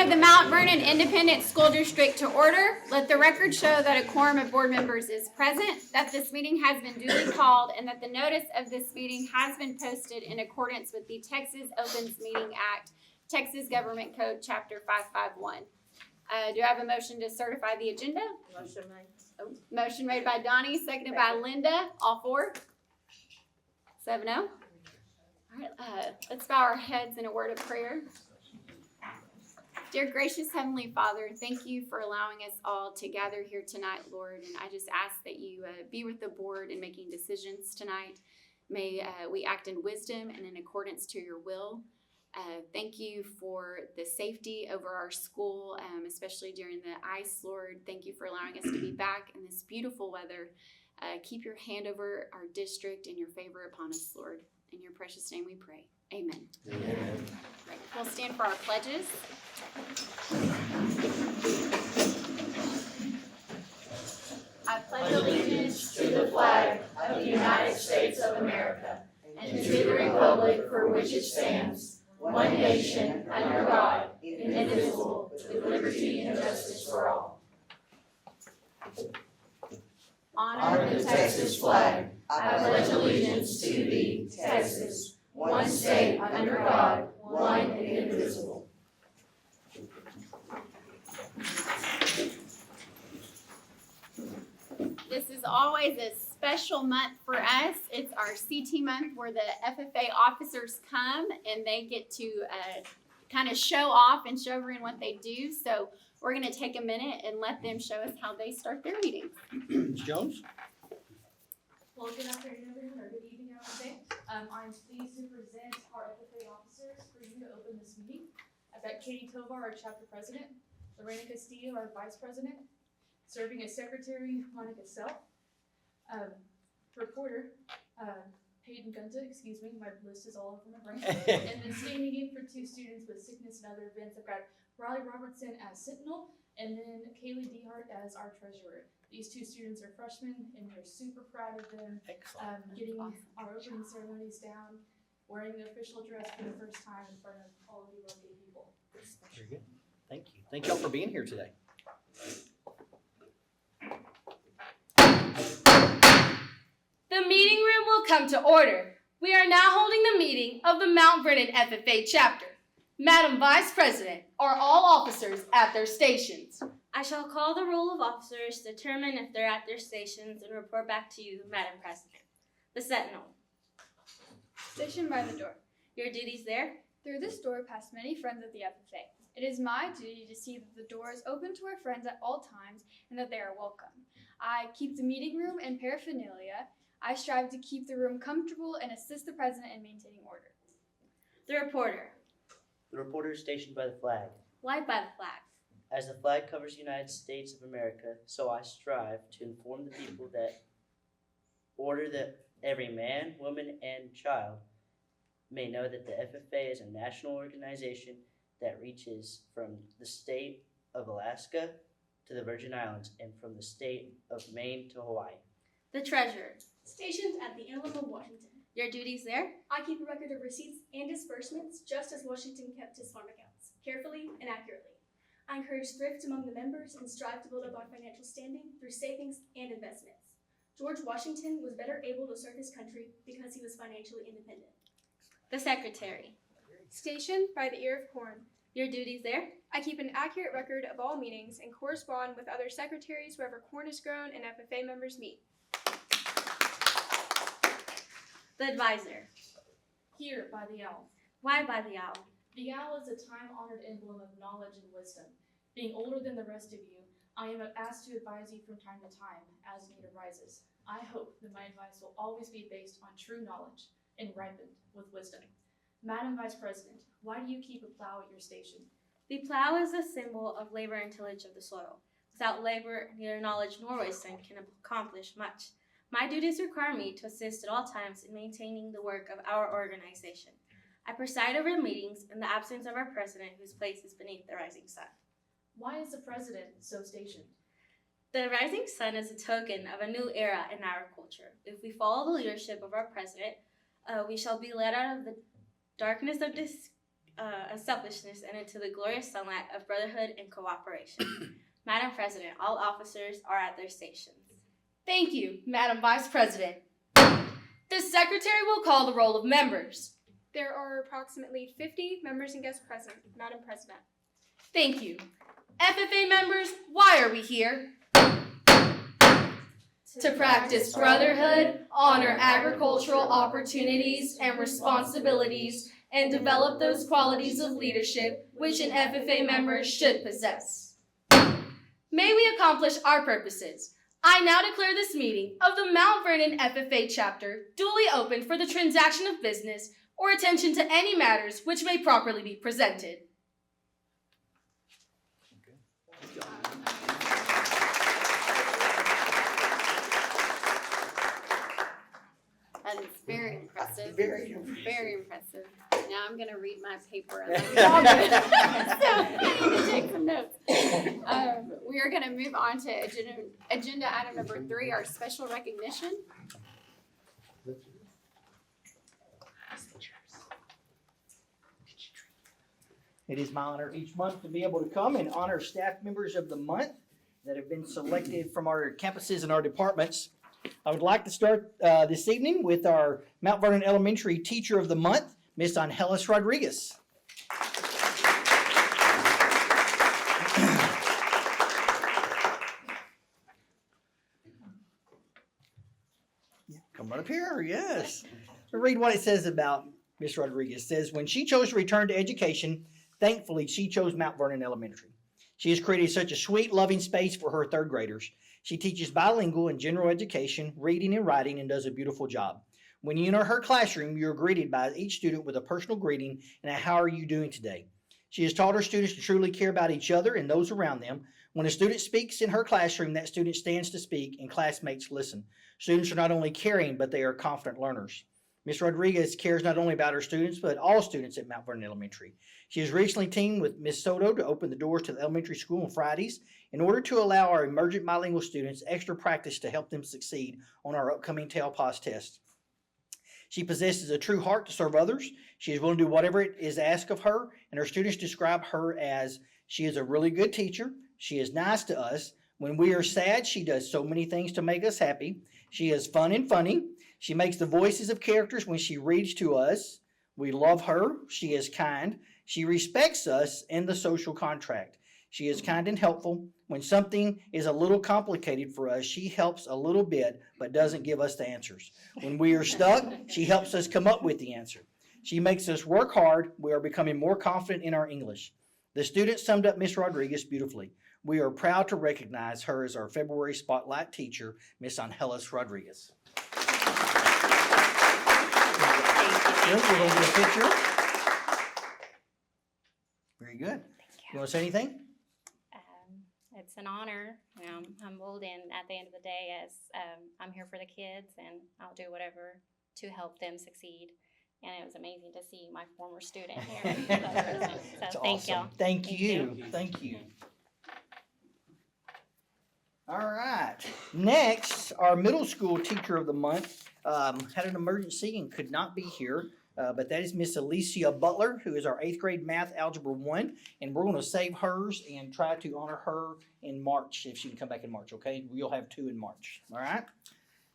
of the Mount Vernon Independent School District to order. Let the record show that a quorum of board members is present, that this meeting has been duly called, and that the notice of this meeting has been posted in accordance with the Texas Opens Meeting Act, Texas Government Code, Chapter 551. Do I have a motion to certify the agenda? Motion made. Motion made by Donnie, seconded by Linda. All four? 7-0. All right, let's bow our heads in a word of prayer. Dear gracious Heavenly Father, thank you for allowing us all to gather here tonight, Lord. And I just ask that you be with the board in making decisions tonight. May we act in wisdom and in accordance to your will. Thank you for the safety over our school, especially during the ice, Lord. Thank you for allowing us to be back in this beautiful weather. Keep your hand over our district and your favor upon us, Lord. In your precious name we pray. Amen. Amen. Right. We'll stand for our pledges. I pledge allegiance to the flag of the United States of America and to the republic for which it stands, one nation, under God, indivisible, with liberty and justice for all. Honor the Texas flag. I pledge allegiance to thee, Texas, one state under God, one and indivisible. This is always a special month for us. It's our CT month where the FFA officers come and they get to kind of show off and show everyone what they do. So we're going to take a minute and let them show us how they start their meetings. Ms. Jones? Well, good afternoon, everyone, or good evening, I would say. I'm pleased to present our FFA officers for you to open this meeting. I've got Katie Tovar, our chapter president, Lorena Castillo, our vice president, serving as secretary, Monica Self, reporter, Hayden Gunta, excuse me, my list is all over my brain, and then standing in for two students with sickness and other events. I've got Riley Robertson as sentinel, and then Kaylee Dehart as our treasurer. These two students are freshmen, and we're super proud of them. Excellent. Getting our opening ceremonies down, wearing the official dress for the first time in front of all of you lovely people. Very good. Thank you. Thank y'all for being here today. The meeting room will come to order. We are now holding the meeting of the Mount Vernon FFA chapter. Madam Vice President, are all officers at their stations? I shall call the roll of officers, determine if they're at their stations, and report back to you, Madam President. The Sentinel. Stationed by the door. Your duties there? Through this door pass many friends of the FFA. It is my duty to see that the door is open to our friends at all times and that they are welcome. I keep the meeting room and paraphernalia. I strive to keep the room comfortable and assist the president in maintaining order. The reporter. The reporter is stationed by the flag. Why by the flag? As the flag covers the United States of America, so I strive to inform the people that order that every man, woman, and child may know that the FFA is a national organization that reaches from the state of Alaska to the Virgin Islands and from the state of Maine to Hawaii. The treasurer. Stationed at the Emblem of Washington. Your duties there? I keep a record of receipts and disbursements just as Washington kept his farm accounts, carefully and accurately. I encourage thrift among the members and strive to build up our financial standing through savings and investments. George Washington was better able to serve his country because he was financially independent. The secretary. Stationed by the ear of corn. Your duties there? I keep an accurate record of all meetings and correspond with other secretaries wherever corn is grown and FFA members meet. The advisor. Here by the owl. Why by the owl? The owl is a time-honored emblem of knowledge and wisdom. Being older than the rest of you, I am asked to advise you from time to time as need arises. I hope that my advice will always be based on true knowledge and ripened with wisdom. Madam Vice President, why do you keep a plow at your station? The plow is a symbol of labor and tillage of the soil. Without labor, neither knowledge nor wisdom can accomplish much. My duties require me to assist at all times in maintaining the work of our organization. I preside over meetings in the absence of our president, whose place is beneath the rising sun. Why is the president so stationed? The rising sun is a token of a new era in our culture. If we follow the leadership of our president, we shall be led out of the darkness of selfishness and into the glorious sunlight of brotherhood and cooperation. Madam President, all officers are at their stations. Thank you, Madam Vice President. The Secretary will call the roll of members. There are approximately 50 members and guests present, Madam President. Thank you. FFA members, why are we here? To practice brotherhood, honor agricultural opportunities and responsibilities, and develop those qualities of leadership which an FFA member should possess. May we accomplish our purposes. I now declare this meeting of the Mount Vernon FFA chapter duly open for the transaction of business or attention to any matters which may properly be presented. That is very impressive. Very impressive. Very impressive. Now I'm gonna read my paper and I'm gonna, so I need to take some notes. We are gonna move on to agenda item number 3, our special recognition. It is my honor each month to be able to come and honor staff members of the month that have been selected from our campuses and our departments. I would like to start this evening with our Mount Vernon Elementary Teacher of the Month, Miss Angeles Rodriguez. Come right up here, yes. Read what it says about Miss Rodriguez. It says, when she chose to return to education, thankfully she chose Mount Vernon Elementary. She has created such a sweet, loving space for her third graders. She teaches bilingual and general education, reading and writing, and does a beautiful job. When you enter her classroom, you are greeted by each student with a personal greeting and a "How are you doing today?" She has taught her students to truly care about each other and those around them. When a student speaks in her classroom, that student stands to speak and classmates listen. Students are not only caring, but they are confident learners. Ms. Rodriguez cares not only about her students, but all students at Mount Vernon Elementary. She has recently teamed with Ms. Soto to open the doors to the elementary school on Fridays in order to allow our emergent bilingual students extra practice to help them succeed on our upcoming TELPAS test. She possesses a true heart to serve others. She is willing to do whatever it is asked of her, and her students describe her as, she is a really good teacher. She is nice to us. When we are sad, she does so many things to make us happy. She is fun and funny. She makes the voices of characters when she reads to us. We love her. She is kind. She respects us and the social contract. She is kind and helpful. When something is a little complicated for us, she helps a little bit, but doesn't give us the answers. When we are stuck, she helps us come up with the answer. She makes us work hard. We are becoming more confident in our English. The students summed up Miss Rodriguez beautifully. We are proud to recognize her as our February Spotlight teacher, Miss Angeles Rodriguez. We're going to get a picture. Very good. You want to say anything? It's an honor. I'm humbled, and at the end of the day, as I'm here for the kids, and I'll do whatever to help them succeed. And it was amazing to see my former student here. So thank y'all. Thank you. Thank you. All right. Next, our middle school teacher of the month had an emergency and could not be here. But that is Miss Alicia Butler, who is our 8th grade math algebra 1, and we're going to save hers and try to honor her in March, if she can come back in March, okay? We'll have 2 in March, all right?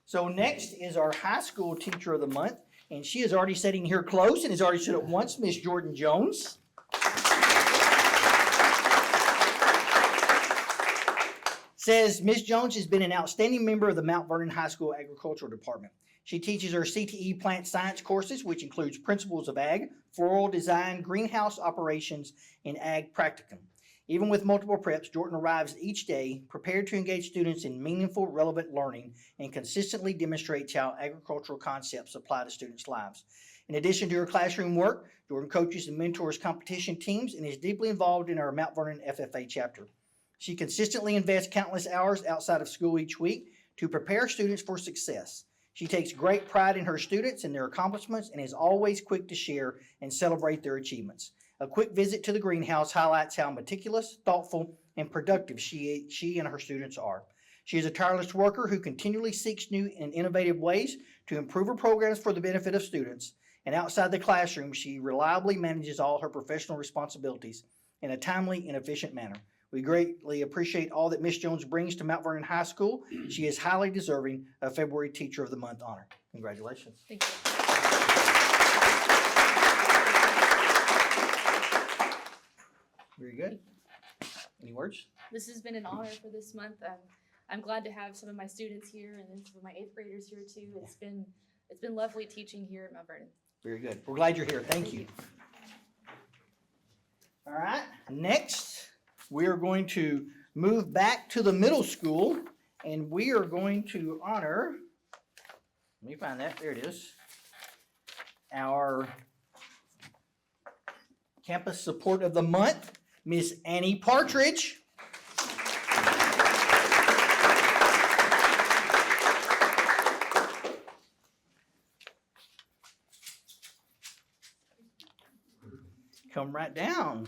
So next is our high school teacher of the month, and she is already sitting here close and has already stood up once, Miss Jordan Jones. Says Miss Jones has been an outstanding member of the Mount Vernon High School Agricultural Department. She teaches her CTE plant science courses, which includes principles of ag, floral design, greenhouse operations, and ag practicum. Even with multiple preps, Jordan arrives each day prepared to engage students in meaningful, relevant learning and consistently demonstrates how agricultural concepts apply to students' lives. In addition to her classroom work, Jordan coaches and mentors competition teams and is deeply involved in our Mount Vernon FFA chapter. She consistently invests countless hours outside of school each week to prepare students for success. She takes great pride in her students and their accomplishments and is always quick to share and celebrate their achievements. A quick visit to the greenhouse highlights how meticulous, thoughtful, and productive she and her students are. She is a tireless worker who continually seeks new and innovative ways to improve her programs for the benefit of students. and outside the classroom, she reliably manages all her professional responsibilities in a timely and efficient manner. We greatly appreciate all that Ms. Jones brings to Mount Vernon High School. She is highly deserving of February Teacher of the Month honor. Congratulations. Thank you. Very good. Any words? This has been an honor for this month. I'm glad to have some of my students here and then some of my 8th graders here too. It's been lovely teaching here at Mount Vernon. Very good. We're glad you're here. Thank you. All right. Next, we are going to move back to the middle school, and we are going to honor, let me find that. There it is. Our Campus Support of the Month, Miss Annie Partridge. Come right down.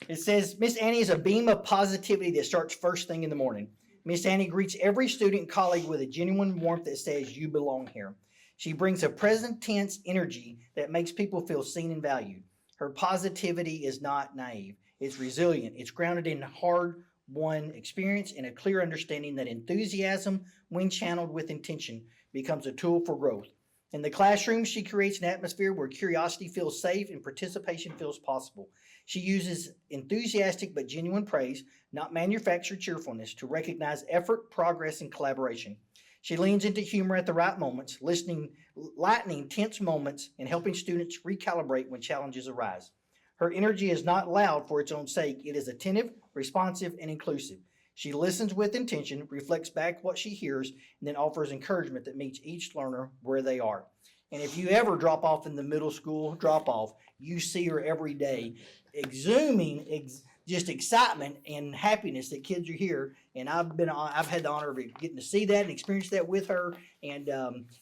It says, Miss Annie is a beam of positivity that starts first thing in the morning. Miss Annie greets every student and colleague with a genuine warmth that says you belong here. She brings a present tense energy that makes people feel seen and valued. Her positivity is not naive. It's resilient. It's grounded in hard-won experience and a clear understanding that enthusiasm, when channeled with intention, becomes a tool for growth. In the classroom, she creates an atmosphere where curiosity feels safe and participation feels possible. She uses enthusiastic but genuine praise, not manufactured cheerfulness, to recognize effort, progress, and collaboration. She leans into humor at the right moments, lightening tense moments and helping students recalibrate when challenges arise. Her energy is not loud for its own sake. It is attentive, responsive, and inclusive. She listens with intention, reflects back what she hears, and then offers encouragement that meets each learner where they are. And if you ever drop off in the middle school drop-off, you see her every day exhuming just excitement and happiness that kids are here. And I've had the honor of getting to see that and experience that with her. And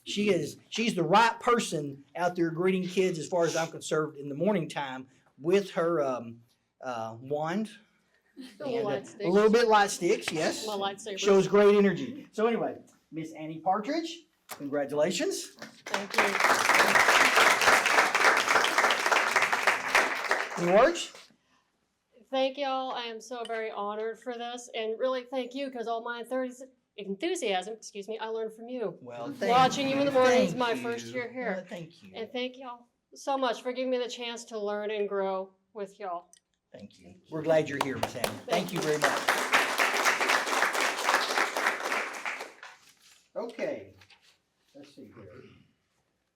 she's the right person out there greeting kids, as far as I'm concerned, in the morning time with her wand. A little bit light sticks, yes. My lightsaber. Shows great energy. So anyway, Miss Annie Partridge, congratulations. Thank you. Any words? Thank y'all. I am so very honored for this, and really thank you, because all my enthusiasm, I learned from you. Well, Watching you in the mornings, Thank my you. first year here. Well, thank you. And thank y'all so much for giving me the chance to learn and grow with y'all. Thank you. We're glad you're here, Miss Annie. Thank you very much. Okay, let's see here.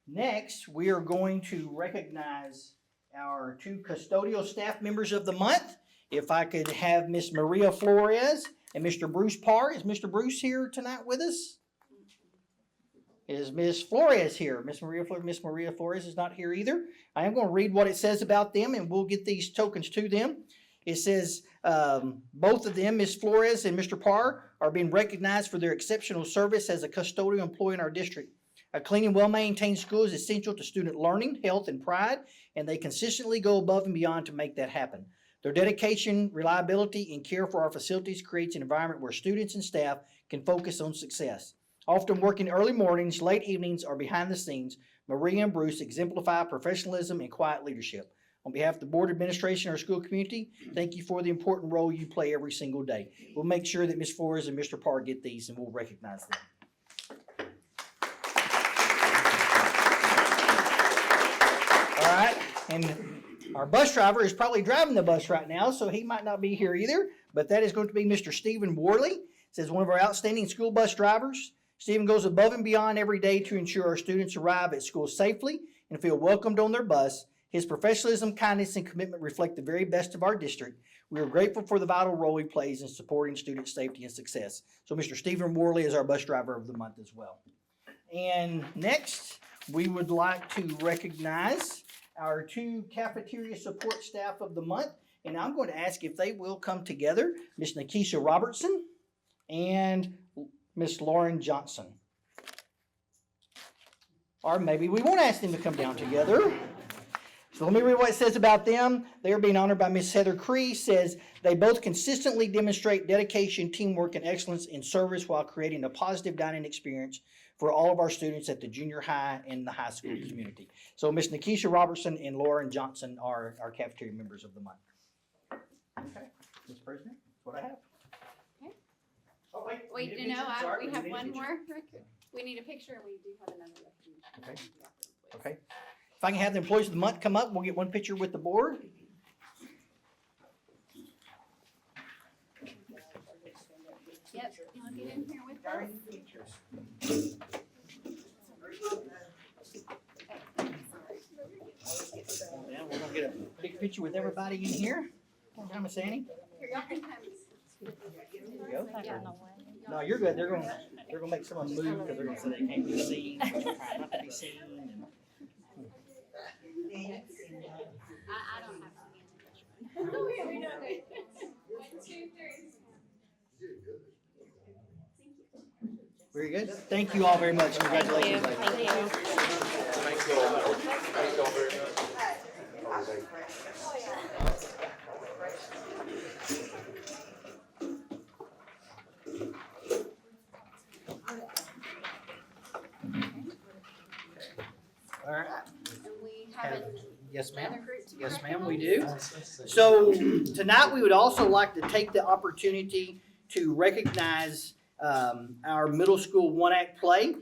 Next, we are going to recognize our 2 custodial staff members of the month. If I could have Miss Maria Flores and Mr. Bruce Parr. Is Mr. Bruce here tonight with us? Is Miss Flores here? Miss Maria Flores is not here either. I am going to read what it says about them, and we'll get these tokens to them. It says both of them, Miss Flores and Mr. Parr, are being recognized for their exceptional service as a custodial employee in our district. A clean and well-maintained school is essential to student learning, health, and pride, and they consistently go above and beyond to make that happen. Their dedication, reliability, and care for our facilities creates an environment where students and staff can focus on success. Often working early mornings, late evenings, or behind the scenes, Maria and Bruce exemplify professionalism and quiet leadership. On behalf of the board administration and our school community, thank you for the important role you play every single day. We'll make sure that Ms. Flores and Mr. Parr get these, and we'll recognize them. All right, and our bus driver is probably driving the bus right now, so he might not be here either, but that is going to be Mr. Stephen Worley. Says one of our outstanding school bus drivers. Stephen goes above and beyond every day to ensure our students arrive at school safely and feel welcomed on their bus. His professionalism, kindness, and commitment reflect the very best of our district. We are grateful for the vital role he plays in supporting student safety and success. So Mr. Stephen Worley is our bus driver of the month as well. And next, we would like to recognize our 2 cafeteria support staff of the month. And I'm going to ask if they will come together, Miss Nikisha Robertson and Miss Lauren Johnson. Or maybe we won't ask them to come down together. So let me read what it says about them. They are being honored by Miss Heather Cree. Says they both consistently demonstrate dedication, teamwork, and excellence in service while creating a positive dining experience for all of our students at the junior high and the high school community. So Miss Nikisha Robertson and Lauren Johnson are our cafeteria members of the month. Okay, Mr. President, that's what I have. Okay. Oh, wait. Wait, need a no, picture? Sorry, we have need a one picture? more. We need a picture, and we do have another recognition. Okay. Okay. If I can have the employees of the month come up, we'll get one picture with the board. Yep, I'll get in here with us. Yeah, we're gonna get a big picture with everybody in here. Hi, Miss Annie. Here, y'all can come. There you go. No, you're good. They're gonna make someone move because they're gonna say they can't be seen. Try not to be seen. And... I don't have to. We don't. 1, 2, 3. Very good. Thank you all very much. Congratulations. ladies. Thank you. Thank you all. Thank you all very much. All right. And we have Yes, ma'am. another group to Yes, ma'am, recognize. we do. So tonight we would also like to take the opportunity to recognize our middle school one-act play.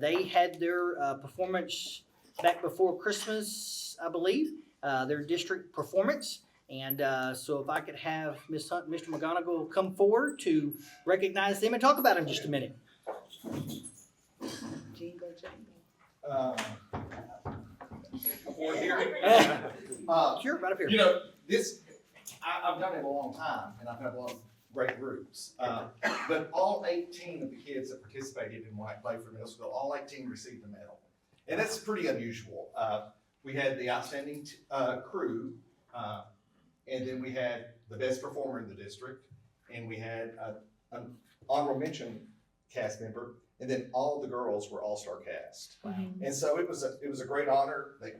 They had their performance back before Christmas, I believe, their district performance. And so if I could have Ms. Hunt, Mr. McGonigal come forward to recognize them and talk about them just a minute. Or here. Sure, right up here. You know, I've done it a long time, and I've had a lot of great groups. But all 18 of the kids that participated in when I played for middle school, all 18 received a medal. And that's pretty unusual. We had the outstanding crew, and then we had the best performer in the district, and we had an honorable mention cast member, and then all the girls were all-star cast. And so it was a great honor. They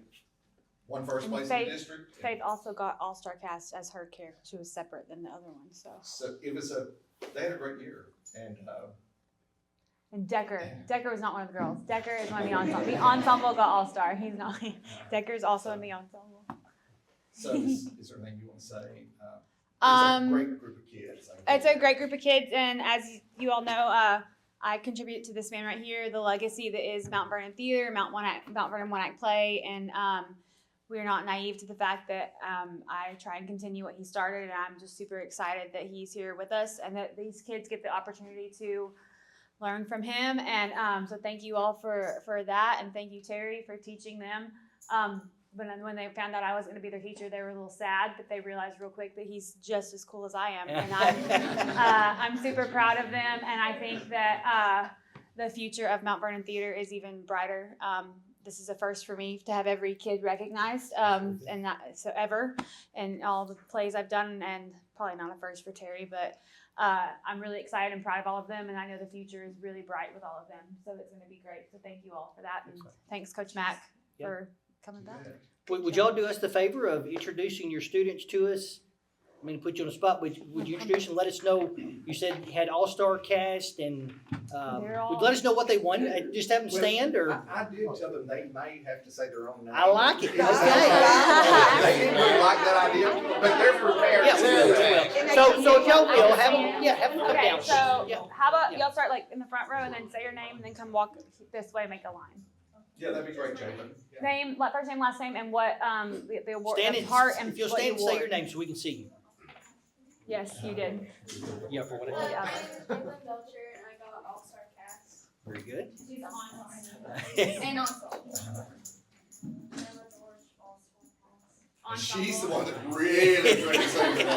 won first And place in the district. Faith also got All-Star Cast as her character. She was separate than the other one, so. So they had a great year, And Decker was not one of the girls. Decker is one of the ensemble. The ensemble got All-Star. He's not. Decker's also in the ensemble. so is there anything you want to say? It's a great group of kids. It's a great group of kids, and as you all know, I contribute to this band right here, the legacy that is Mount Vernon Theater, Mount Vernon One Act Play, and we're not naive to the fact that I try and continue what he started, and I'm just super excited that he's here with us and that these kids get the opportunity to learn from him. And so thank you all for that, and thank you, Terry, for teaching them. When they found out I wasn't going to be their teacher, they were a little sad, but they realized real quick that he's just as cool as I am, and I'm super proud of them. And I think that the future of Mount Vernon Theater is even brighter. This is a first for me to have every kid recognized, and not so ever, and all the plays I've done, and probably not a first for Terry, but I'm really excited and proud of all of them, and I know the future is really bright with all of them, so it's going to be great. So thank you all for that, and thanks, Coach Mack, for coming back. Would y'all do us the favor of introducing your students to us? I mean, put you on the spot. Would you introduce and let us know? You said you had all-star cast, and would you let us know what they won? Just have them stand, or I did tell them they may have to say their own name. I like it. Okay. They didn't really like that idea, but they're prepared. Yeah, we will. So if y'all will have them come Okay, down. so Yeah. how about y'all start like in the front row and then say your name and then come walk this way and make a line. Yeah, that'd be great, Jalen. Yeah. Name, first name, last name, and what the award, Stand the and part, and if you'll what stand you and say your award. name so we can see you. Yes, you did. Yeah, for whatever. Yeah. My name is Caitlin Belcher, and I got All-Star Cast. Very good. She's on And ensemble. She's the one that really tried to say the name.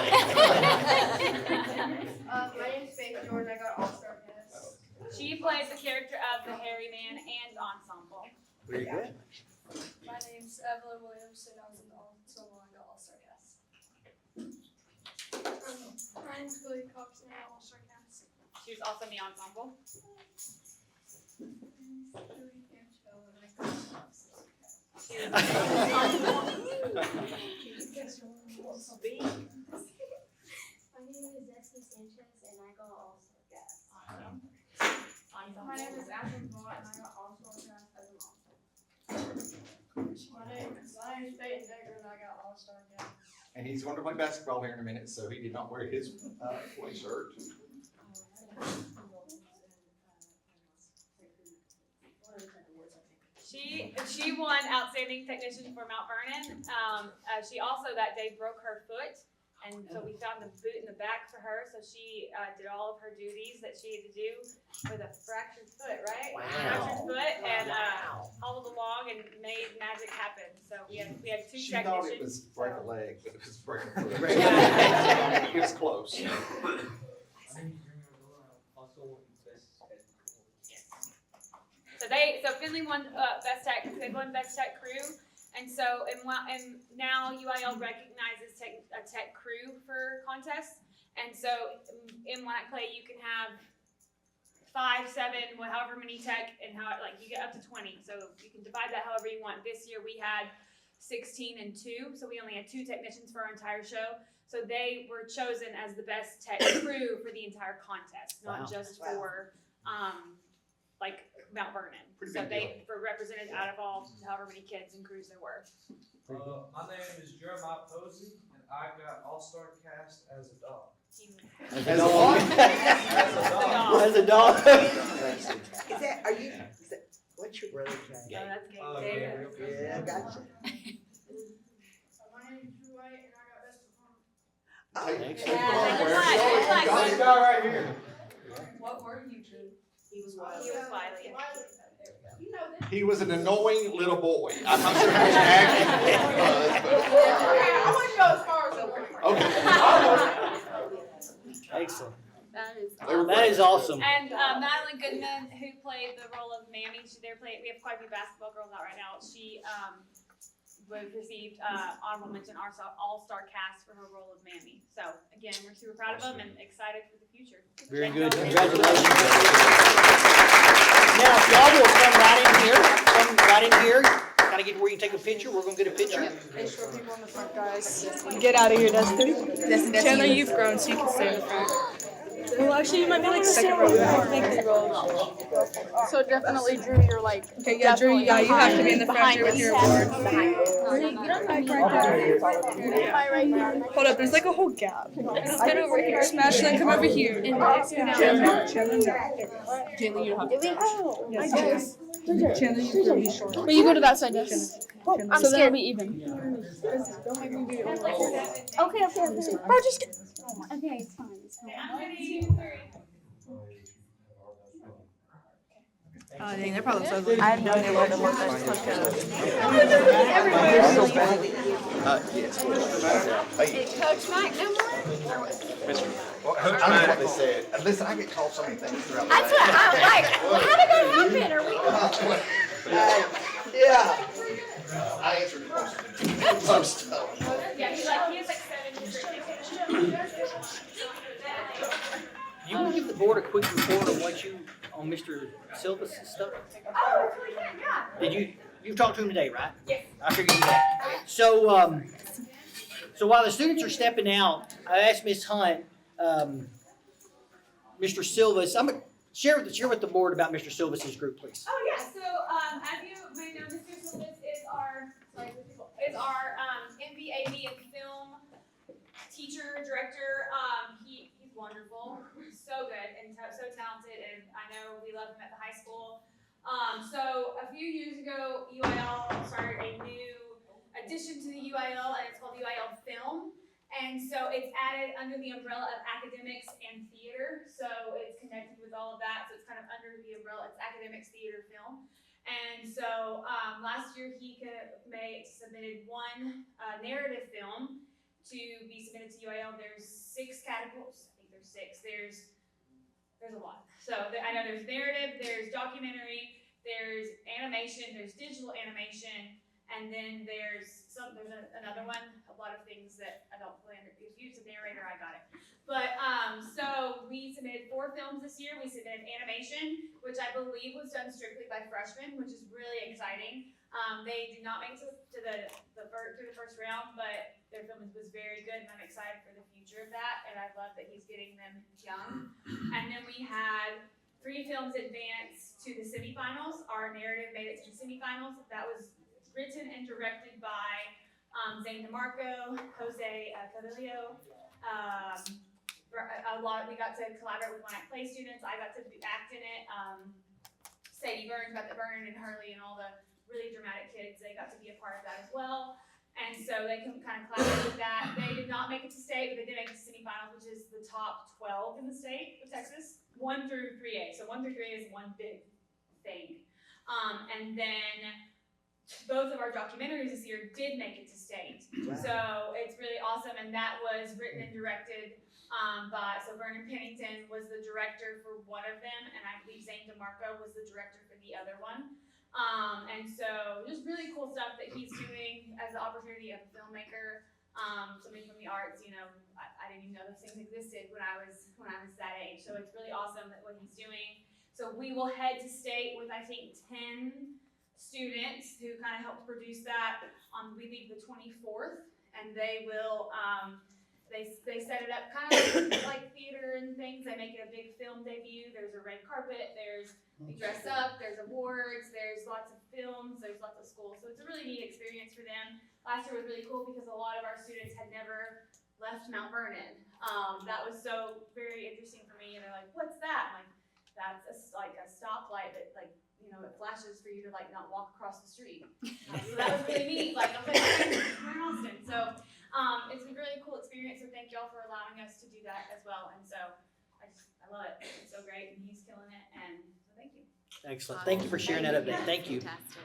My name's Faith Jordan, I got All-Star Cast. She plays the character of the Hairy Man and ensemble. Very good. My name's Evelyn Williamson, I was in the ensemble, I got All-Star Cast. My name's Chloe Cox, and I got All-Star Cast. She was also in the ensemble. My name is Esme Sanchez, and I got All-Star Cast. Ensemble. My name is Ashton Vaught, and and he's going to play basketball here in a minute, so he did not wear his play shirt. She won Outstanding Technician for Mount Vernon. She also that day broke her foot, and so we found the boot in the back for her. So she did all of her duties that she had to do with a fractured foot, right? Wow. Fractured foot, and hobbled along and made magic happen. So we had two She technicians. thought it was break a leg, but it was break a foot. Yeah. It was close. So Finley won Best Tech. They won Best Tech Crew, and now UIL recognizes a tech crew for contests. And so in One Act Play, you can have 5, 7, however many tech, and you get up to 20. So you can divide that however you want. This year we had 16 and 2, so we only had 2 technicians for our entire show. So they were chosen as the best tech crew for the entire contest, not just for Mount Vernon. Pretty So big they were represented out of all however many kids and crews there were. My name is Jeremiah Posey, and I got All-Star cast as a dog. As a dog. As a dog. What's your brother's name? Oh, that's good. Gabriel. Yeah, I got you. My name is Drew White, and I got best performance. Got the guy right here. What were you, Drew? He was Wiley. You know this. He was an annoying little boy. I'm not sure how much acting it was, I wouldn't go as far as that. but okay. Excellent. They were That is awesome. And Madeline Goodman, who played the role of Mammy, we have quite a few basketball girls out right now. She received honorable mention all-star cast for her role of Mammy. So again, we're super proud of them and excited for the future. Very good. Congratulations. Now, if y'all will come right in here, kind of get where you can take a picture. We're going to get a picture. Make sure people in the front, guys. Get out of here, Dustin. Chandler, you've grown, so you can stay in the front. Well, actually, you might be like second row. I think they row. So definitely, Drew, you're like. Okay, yeah, Drew, you have to be in the front here with your award. Hold up, there's like a whole gap. Let's get over here. Smash, then come over here. Chandler, you have to. Yes. Chandler, you can be short. But you go to that side, yes. I'm So then it'll be even. Okay. Bro, just get. Okay, it's fine. Oh, dang, they're probably so good. I have no idea where to look at. Yes. Coach Mike, no more? I don't know what they said. Listen, I get called so many things throughout the day. That's what I'm like. Well, how did that happen? Are we? Yeah. I answered most of them. Yeah, he has like 7 different You want to give the board a quick report on Mr. Silva's stuff? Oh, that's really good, yeah. You've talked to him today, right? Yes. I figured you had. So while the students are stepping out, I asked Ms. Hunt, Mr. Silva's, I'm gonna share with the board about Mr. Silva's group, please. Oh yeah, so as you may know, Mr. Silvis is our MVAB and film teacher, director. He's wonderful, so good and so talented, and I know we love him at the high school. So a few years ago, UIL started a new addition to the UIL, and it's called UIL Film. And so it's added under the umbrella of academics and theater. So it's connected with all of that. So it's kind of under the umbrella. It's academics, theater, film. And so last year he submitted one narrative film to be submitted to UIL. There's 6 categories. I think there's 6. There's a lot. So I know there's narrative, there's documentary, there's animation, there's digital animation, and then there's another one. A lot of things that I don't really understand. If you're the narrator, I got it. But so we submitted 4 films this year. We submitted animation, which I believe was done strictly by freshmen, which is really exciting. They did not make it through the first round, but their film was very good, and I'm excited for the future of that. And I love that he's getting them young. And then we had 3 films advance to the semifinals. Our narrative made it to the semifinals. That was written and directed by Zane DeMarco, Jose Cavillo. We got to collaborate with One Act Play students. I got to act in it. Sadie Burns, Vernon and Hurley, and all the really dramatic kids, they got to be a part of that as well. And so they can kind of collaborate with that. They did not make it to state, but they did make it to semifinals, which is the top 12 in the state of Texas, 1 through 3A. So 1 through 3A is one big thing. And then both of our documentaries this year did make it to state. Wow. So it's really awesome, and that was written and directed so Vernon Pennington was the director for one of them, and I believe Zane DeMarco was the director for the other one. And so just really cool stuff that he's doing as the opportunity of a filmmaker, somebody from the arts. You know, I didn't even know those things existed when I was that age. So it's really awesome that what he's doing. So we will head to state with I think 10 students who kind of helped produce that on we leave the 24th, and they will they set it up kind of like theater and things. They make it a big film debut. There's a red carpet, we dress up, there's awards, there's lots of films, there's lots of schools. So it's a really neat experience for them. Last year was really cool because a lot of our students had never left Mount Vernon. That was so very interesting for me, and they're like, "What's that?" I'm like, "That's like a stoplight that it flashes for you to not walk across the street." So that was really neat. I was like, we're in Austin. So it's a really cool experience. So thank y'all for allowing us to do that as well. And so I love it. It's so great, and he's killing it. And so thank you. Excellent. Thank you for sharing that update. Thank you. Fantastic.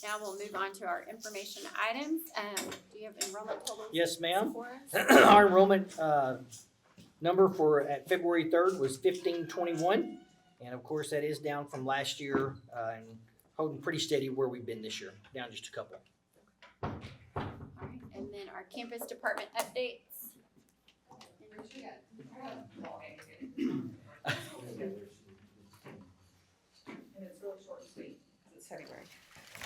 Now we'll move on to our information items. Do you have enrollment totals? Yes, ma'am. For us? Our enrollment number for at February 3rd was 1521. And of course, that is down from last year and holding pretty steady where we've been this year, down just a couple. All right, and then our campus department updates. And it's really short and sweet, 'cause it's February.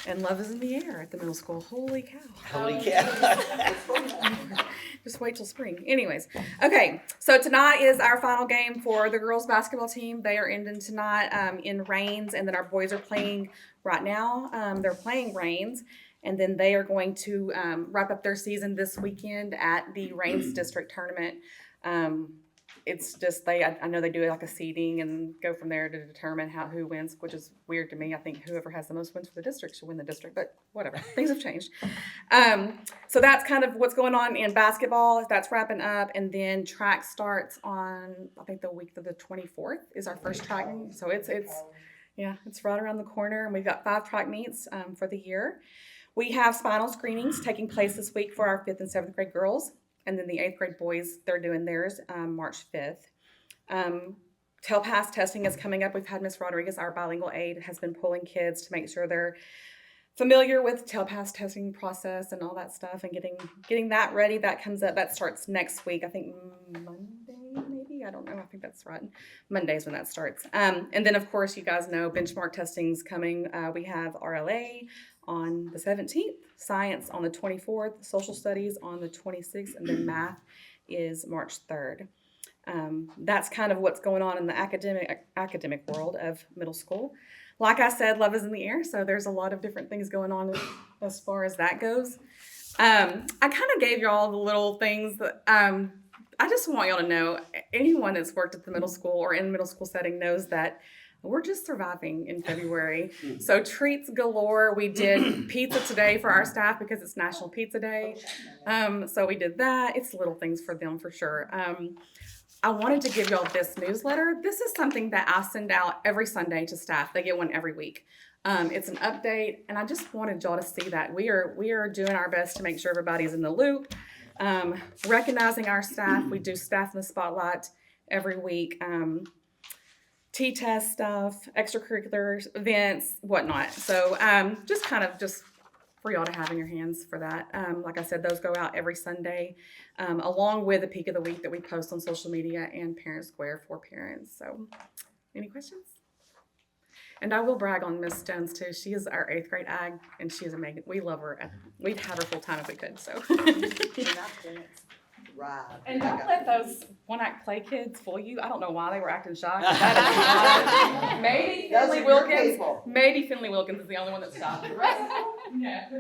And love is in the air at the middle school. Holy cow. Holy cow. Just wait till spring. Anyways, okay, so tonight is our final game for the girls basketball team. They are ending tonight in Rains, and then our boys are playing right now. They're playing Rains, and then they are going to wrap up their season this weekend at the Rains District Tournament. It's just I know they do like a seeding and go from there to determine who wins, which is weird to me. I think whoever has the most wins for the district should win the district, but whatever. Things have changed. So that's kind of what's going on in basketball. That's wrapping up, and then track starts on I think the week of the 24th is our first track meet. So it's right around the corner, and we've got 5 track meets for the year. We have spinal screenings taking place this week for our 5th and 7th grade girls. And then the 8th grade boys, they're doing theirs March 5th. TELPAS testing is coming up. We've had Miss Rodriguez, our bilingual aide, has been pulling kids to make sure they're familiar with TELPAS testing process and all that stuff, and getting that ready. That comes up. That starts next week. I think Monday, maybe. I don't know. I think that's right. Monday's when that starts. And then, of course, you guys know benchmark testing's coming. We have RLA on the 17th, science on the 24th, social studies on the 26th, and then math is March 3rd. That's kind of what's going on in the academic world of middle school. Like I said, love is in the air, so there's a lot of different things going on as far as that goes. I kind of gave y'all the little things that I just want y'all to know, anyone that's worked at the middle school or in middle school setting knows that we're just surviving in February. So treats galore. We did pizza today for our staff because it's National Pizza Day. So we did that. It's little things for them for sure. I wanted to give y'all this newsletter. This is something that I send out every Sunday to staff. They get one every week. It's an update, and I just wanted y'all to see that. We are doing our best to make sure everybody's in the loop. Recognizing our staff. We do Staff in the Spotlight every week. T-test stuff, extracurriculars, events, whatnot. So just for y'all to have in your hands for that. Like I said, those go out every Sunday, along with the peak of the week that we post on social media and Parent Square for parents. So any questions? And I will brag on Miss Jones too. She is our 8th grade ag, and she is amazing. We love her. We'd have her full time if we could. So. arrived. And I don't got- let those one-act play kids fool you. I don't know why they were acting shy. That is not, maybe Those Finley are your Wilkins. people. Maybe Finley Wilkins is the only one that stopped. The rest of them, yeah.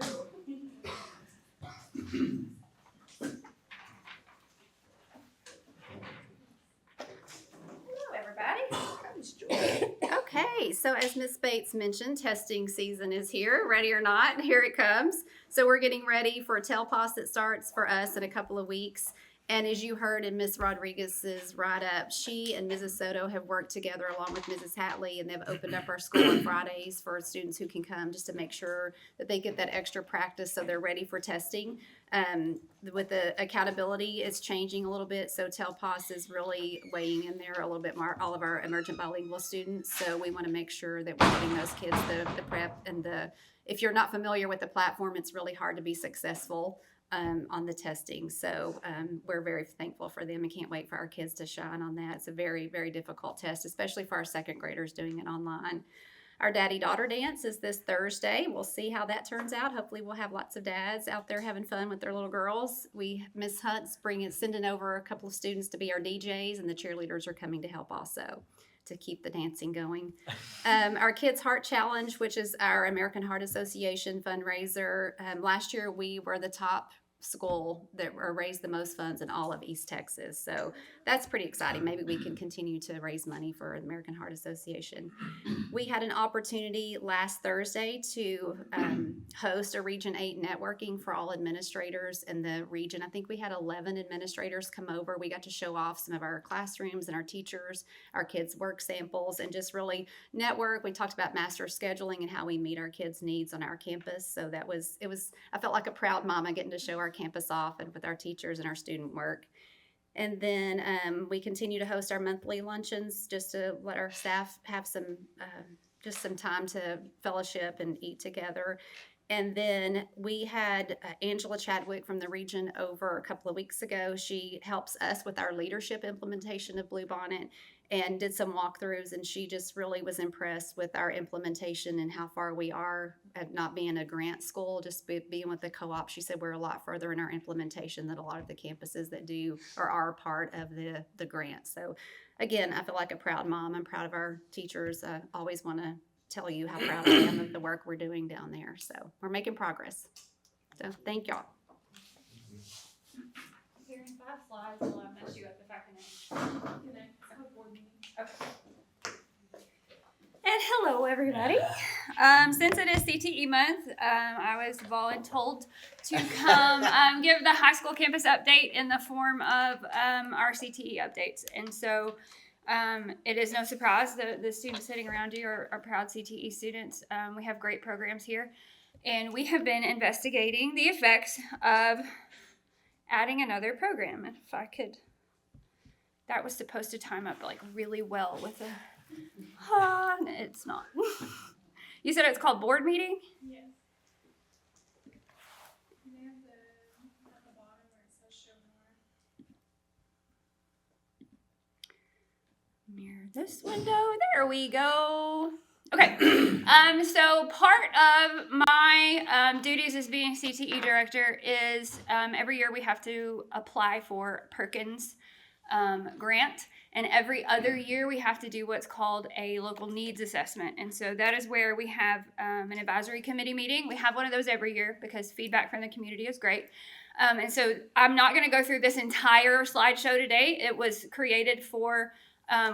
Okay, so as Ms. Bates mentioned, testing season is here. Ready or not, here it comes. So we're getting ready for TELPOS that starts for us in a couple of weeks. And as you heard in Ms. Rodriguez's write-up, she and Mrs. Soto have worked together along with Mrs. Hatley, and they've opened up our school on Fridays for students who can come just to make sure that they get that extra practice so they're ready for testing. With the accountability, it's changing a little bit, so TELPOS is really weighing in there a little bit more, all of our emergent bilingual students. So we want to make sure that we're giving those kids the prep and if you're not familiar with the platform, it's really hard to be successful on the testing. So we're very thankful for them and can't wait for our kids to shine on that. It's a very, very difficult test, especially for our second graders doing it online. Our daddy-daughter dance is this Thursday. We'll see how that turns out. Hopefully we'll have lots of dads out there having fun with their little girls. Miss Hunt's sending over a couple of students to be our DJs, and the cheerleaders are coming to help also to keep the dancing going. Our Kids Heart Challenge, which is our American Heart Association fundraiser. Last year we were the top school that raised the most funds in all of East Texas. So that's pretty exciting. Maybe we can continue to raise money for the American Heart Association. We had an opportunity last Thursday to host a Region 8 networking for all administrators in the region. I think we had 11 administrators come over. We got to show off some of our classrooms and our teachers, our kids' work samples, and just really network. We talked about master scheduling and how we meet our kids' needs on our campus. So I felt like a proud mama getting to show our campus off and with our teachers and our student work. And then we continue to host our monthly luncheons just to let our staff have some time to fellowship and eat together. And then we had Angela Chadwick from the region over a couple of weeks ago. She helps us with our leadership implementation of Bluebonnet and did some walkthroughs, and she just really was impressed with our implementation and how far we are at not being a grant school, just being with the co-op. She said we're a lot further in our implementation than a lot of the campuses that do or are part of the grant. So again, I feel like a proud mom. I'm proud of our teachers. I always want to tell you how proud I am of the work we're doing down there. So we're making progress. So thank y'all. Here in 5 slides, I'll mess you up if I can have a board meeting. Okay. And hello, everybody. Since it is CTE month, I was voluntold to come give the high school campus update in the form of our CTE updates. And so it is no surprise that the students sitting around you are proud CTE students. We have great programs here. And we have been investigating the effects of adding another program. And if I could, that was supposed to time up like really well with a, no, it's not. You said it's called board meeting? Yes. There at the bottom where it says show more. Near this window, there we go. Okay, so part of my duties as being CTE director is every year we have to apply for Perkins grant, and every other year we have to do what's called a local needs assessment. And so that is where we have an advisory committee meeting. We have one of those every year because feedback from the community is great. And so I'm not going to go through this entire slideshow today. It was created for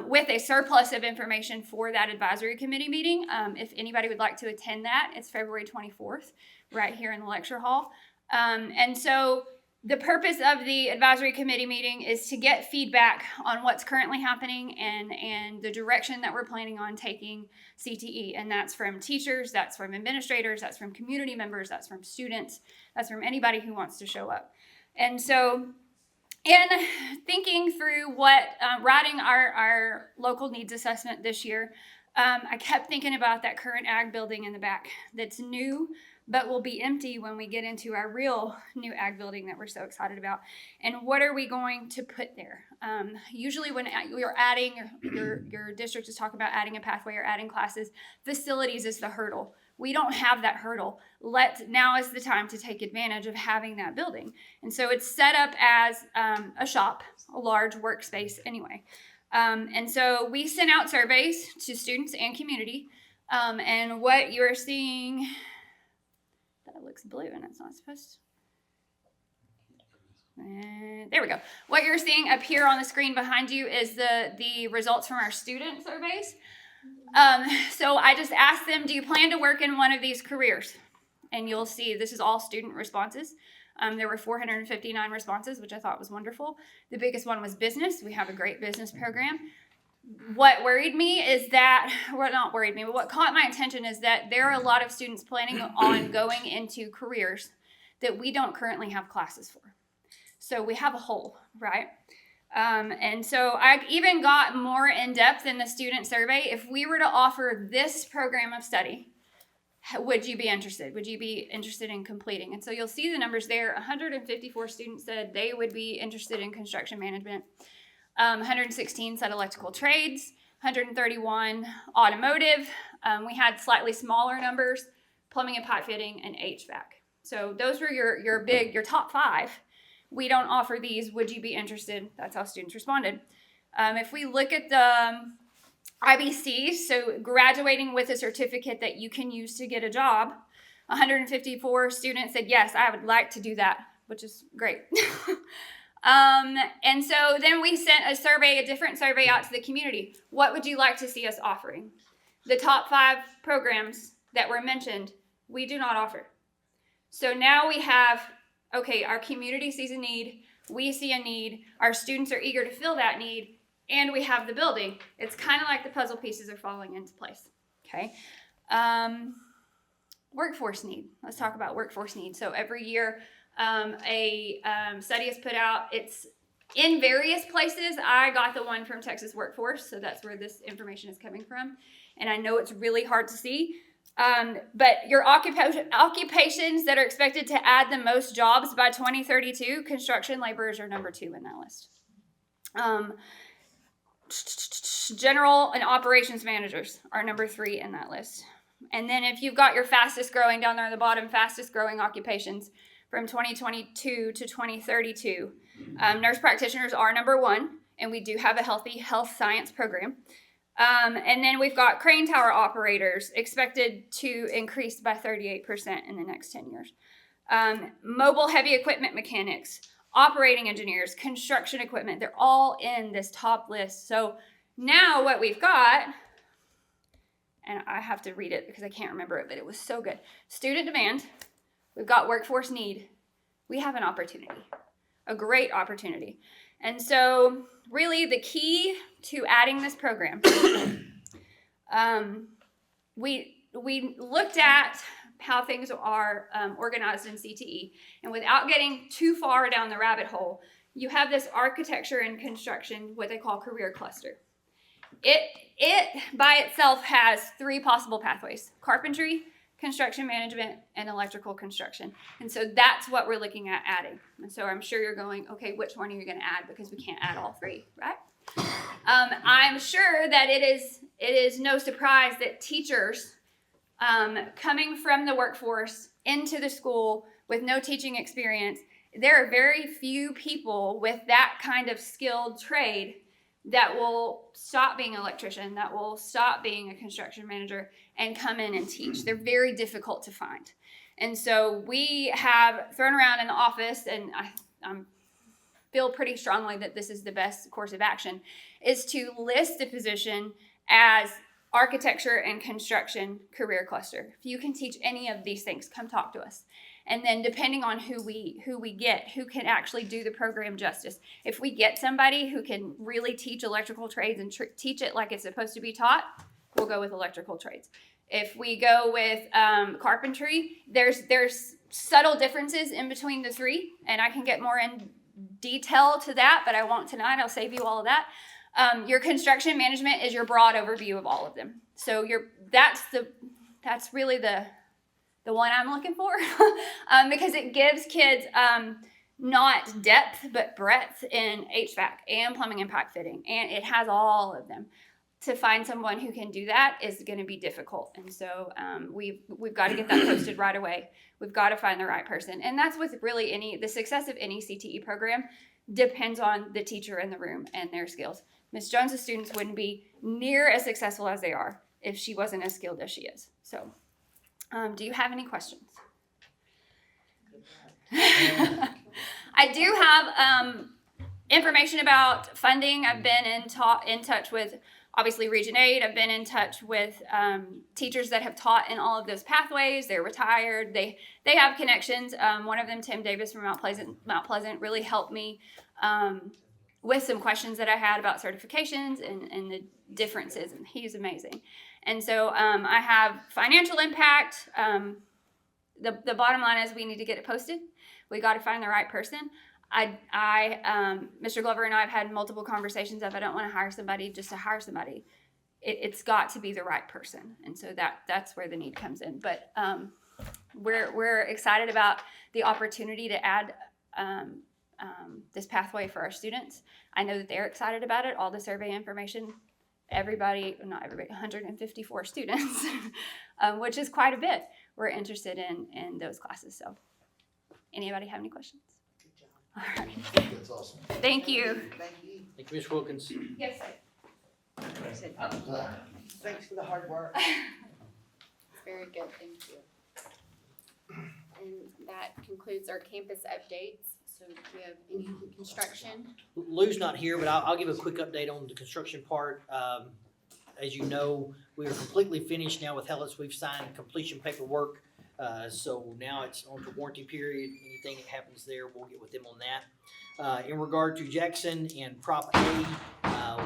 with a surplus of information for that advisory committee meeting. If anybody would like to attend that, it's February 24th right here in the lecture hall. And so the purpose of the advisory committee meeting is to get feedback on what's currently happening and the direction that we're planning on taking CTE. And that's from teachers, that's from administrators, that's from community members, that's from students, that's from anybody who wants to show up. And so in thinking through writing our local needs assessment this year, I kept thinking about that current ag building in the back that's new, but will be empty when we get into our real new ag building that we're so excited about. And what are we going to put there? Usually when you're adding, your district is talking about adding a pathway or adding classes, facilities is the hurdle, We don't have that hurdle. Now is the time to take advantage of having that building. And so it's set up as a shop, a large workspace anyway. And so we sent out surveys to students and community. And what you're seeing, that looks blue and it's not supposed to. There we go. What you're seeing up here on the screen behind you is the results from our student surveys. So I just asked them, do you plan to work in one of these careers? And you'll see this is all student responses. There were 459 responses, which I thought was wonderful. The biggest one was business. We have a great business program. What worried me is that, well, not worried me, but what caught my attention is that there are a lot of students planning on going into careers that we don't currently have classes for. So we have a hole, right? And so I even got more in depth in the student survey. If we were to offer this program of study, would you be interested? Would you be interested in completing? And so you'll see the numbers there. 154 students said they would be interested in construction management. 116 said electrical trades. 131 automotive. We had slightly smaller numbers, plumbing and pipe fitting, and HVAC. So those were your top 5. We don't offer these. Would you be interested? That's how students responded. If we look at the IBCs, so graduating with a certificate that you can use to get a job, 154 students said, yes, I would like to do that, which is great. And so then we sent a different survey out to the community. What would you like to see us offering? The top 5 programs that were mentioned, we do not offer. So now we have, okay, our community sees a need, we see a need, our students are eager to fill that need, and we have the building. It's kind of like the puzzle pieces are falling into place, okay? Workforce need. Let's talk about workforce need. So every year, a study is put out. It's in various places. I got the one from Texas Workforce, so that's where this information is coming from. And I know it's really hard to see. But your occupations that are expected to add the most jobs by 2032, construction laborers are number 2 in that list. General and operations managers are number 3 in that list. And then if you've got your fastest growing down there at the bottom, fastest growing occupations from 2022 to 2032, nurse practitioners are number 1, and we do have a healthy health science program. And then we've got crane tower operators expected to increase by 38% in the next 10 years. Mobile heavy equipment mechanics, operating engineers, construction equipment, they're all in this top list. So now what we've got, and I have to read it because I can't remember it, but it was so good. Student demand, we've got workforce need, we have an opportunity, a great opportunity. And so really the key to adding this program, we looked at how things are organized in CTE, and without getting too far down the rabbit hole, you have this architecture and construction, what they call career cluster. It by itself has 3 possible pathways: carpentry, construction management, and electrical construction. And so that's what we're looking at adding. And so I'm sure you're going, okay, which one are you going to add? Because we can't add all 3, right? I'm sure that it is no surprise that teachers coming from the workforce into the school with no teaching experience, there are very few people with that kind of skilled trade that will stop being an electrician, that will stop being a construction manager and come in and teach. They're very difficult to find. And so we have thrown around in the office, and I feel pretty strongly that this is the best course of action, is to list the position as architecture and construction career cluster. If you can teach any of these things, come talk to us. And then depending on who we get, who can actually do the program justice. If we get somebody who can really teach electrical trades and teach it like it's supposed to be taught, we'll go with electrical trades. If we go with carpentry, there's subtle differences in between the 3, and I can get more in detail to that, but I won't tonight. I'll save you all of that. Your construction management is your broad overview of all of them. So that's really the one I'm looking for because it gives kids not depth but breadth in HVAC and plumbing and pipe fitting, and it has all of them. to find someone who can do that is going to be difficult. And so we've got to get that posted right away. We've got to find the right person. And that's with really the success of any CTE program depends on the teacher in the room and their skills. Ms. Jones's students wouldn't be near as successful as they are if she wasn't as skilled as she is. So do you have any questions? I do have information about funding. I've been in touch with, obviously, Region 8. I've been in touch with teachers that have taught in all of those pathways. They're retired. They have connections. One of them, Tim Davis from Mount Pleasant, really helped me with some questions that I had about certifications and the differences, and he's amazing. And so I have financial impact. The bottom line is we need to get it posted. We got to find the right person. Mr. Glover and I have had multiple conversations of I don't want to hire somebody just to hire somebody. It's got to be the right person, and so that's where the need comes in. But we're excited about the opportunity to add this pathway for our students. I know that they're excited about it. All the survey information, not everybody, 154 students, which is quite a bit. We're interested in those classes. So, anybody have any questions? All right. That's awesome. Thank you. Thank you. Thank you, Ms. Wilkins. Yes, sir. Thanks for the hard work. Very good, thank you. And that concludes our campus updates. So do we have any construction? Lou's not here, but I'll give a quick update on the construction part. As you know, we are completely finished now with Hellas. We've signed completion paperwork. So now it's on to warranty period. Anything that happens there, we'll get with them on that. In regard to Jackson and Prop A,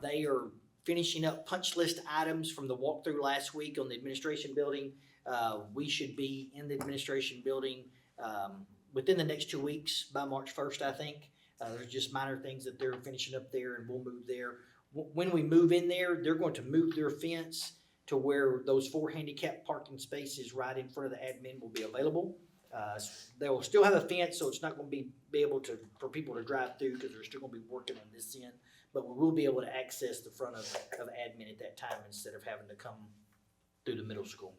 they are finishing up punch list items from the walkthrough last week on the administration building. We should be in the administration building within the next 2 weeks by March 1st, I think. There's just minor things that they're finishing up there, and we'll move there. When we move in there, they're going to move their fence to where those 4 handicap parking spaces right in front of the admin will be available. They will still have a fence, so it's not going to be able for people to drive through because they're still going to be working on this end. But we will be able to access the front of admin at that time instead of having to come through the middle school.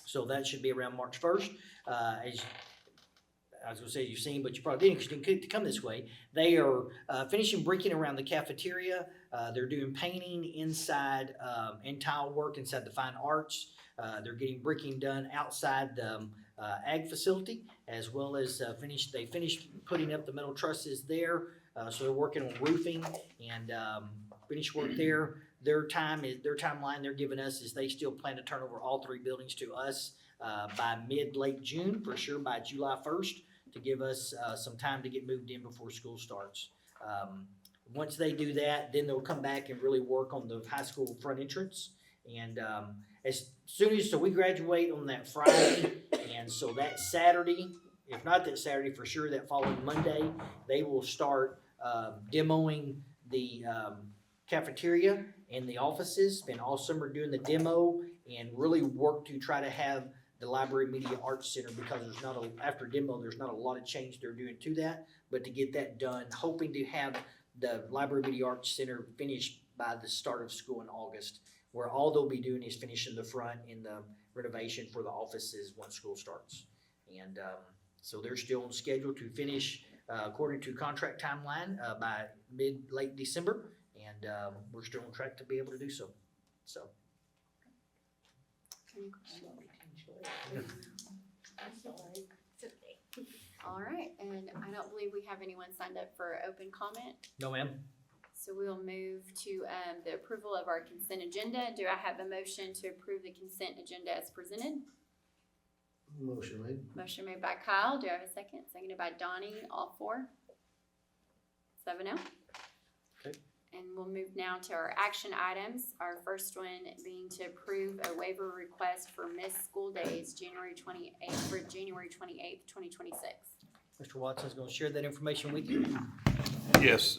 So that should be around March 1st. As I was going to say, you've seen, but you probably didn't because you didn't come this way. They are finishing bricking around the cafeteria. They're doing painting inside and tile work inside the fine arts. They're getting bricking done outside the ag facility, as well as they finished putting up the metal trusses there. So they're working on roofing and finish work there. Their timeline they're giving us is they still plan to turn over all 3 buildings to us by late June, for sure by July 1st, to give us some time to get moved in before school starts. Once they do that, then they'll come back and really work on the high school front entrance. And so we graduate on that Friday, and so that Saturday, if not that Saturday, for sure that following Monday, they will start demoing the cafeteria and the offices. Spend all summer doing the demo and really work to try to have the Library Media Arts Center, because after demo, there's not a lot of change they're doing to that, but to get that done, hoping to have the Library Media Arts Center finished by the start of school in August, where all they'll be doing is finishing the front and the renovation for the offices once school starts. And so they're still on schedule to finish according to contract timeline by late December, and we're still on track to be able to do so. So. All right, and I don't believe we have anyone signed up for open comment. No, ma'am. So we'll move to the approval of our consent agenda. Do I have a motion to approve the consent agenda as presented? Motion made. Motion made by Kyle. Do I have a second? Seconded by Donnie, all 4. 7-0. Okay. And we'll move now to our action items. Our first one being to approve a waiver request for missed school days, January 28th for January 28th, 2026. Mr. Watson's going to share that information with you. Yes.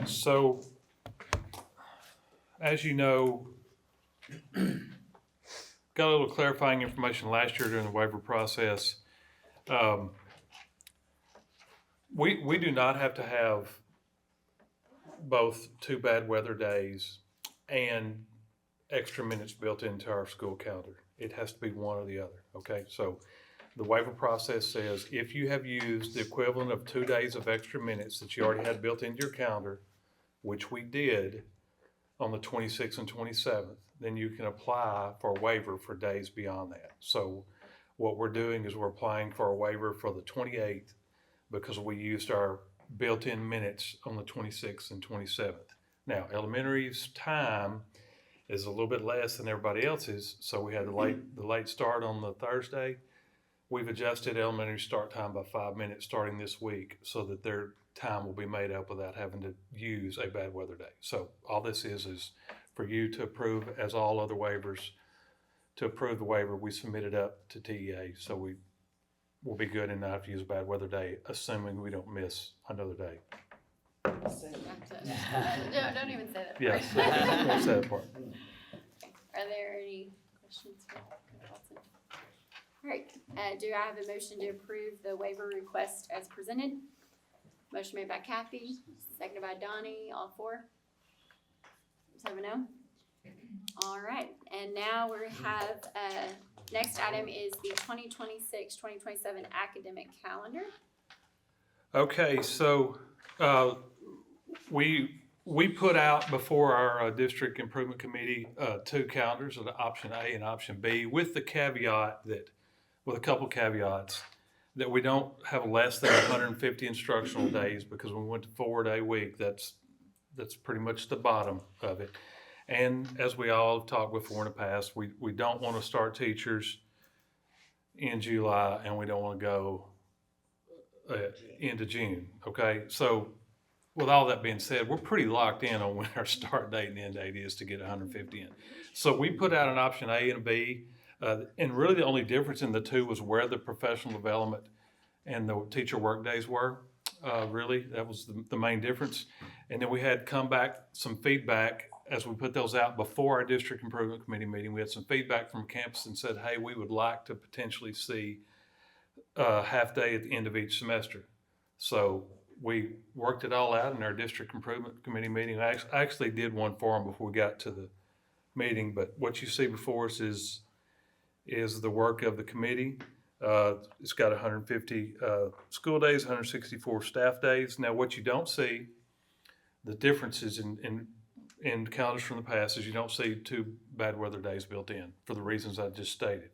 So, as you know, got a little clarifying information last year during the waiver process. We do not have to have both 2 bad weather days and extra minutes built into our school calendar. It has to be one or the other, okay? So the waiver process says if you have used the equivalent of 2 days of extra minutes that you already had built into your calendar, which we did on the 26th and 27th, then you can apply for a waiver for days beyond that. So what we're doing is we're applying for a waiver for the 28th because we used our built-in minutes on the 26th and 27th. Now, elementary's time is a little bit less than everybody else's, so we had the late start on the Thursday. We've adjusted elementary start time by 5 minutes starting this week so that their time will be made up without having to use a bad weather day. So all this is for you to approve, as all other waivers, to approve the waiver. We submit it up to TEA, so we will be good and not have to use a bad weather day, assuming we don't miss another day. Don't even say that part. Yes, we'll say that part. Are there any questions for Watson? All right, do I have a motion to approve the waiver request as presented? Motion made by Kathy, seconded by Donnie, all 4. 7-0. All right, and now we have, next item is the 2026-2027 academic calendar. Okay, so we put out before our district improvement committee 2 calendars, of the option A and option B, with the caveat that, with a couple caveats, that we don't have less than 150 instructional days, because when we went to 4-day week, that's pretty much the bottom of it. And as we all have talked before in the past, we don't want to start teachers in July, and we don't want to go into June, okay? So with all that being said, we're pretty locked in on when our start date and end date is to get 150 in. So we put out an option A and B, and really the only difference in the 2 was where the professional development and the teacher work days were. Really, that was the main difference. And then we had come back some feedback as we put those out before our district improvement committee meeting. We had some feedback from campus and said, hey, we would like to potentially see a half day at the end of each semester. So we worked it all out in our district improvement committee meeting. I actually did one for them before we got to the meeting, but what you see before us is the work of the committee. It's got 150 school days, 164 staff days. Now, what you don't see, the differences in calendars from the past, is you don't see 2 bad weather days built in for the reasons I just stated.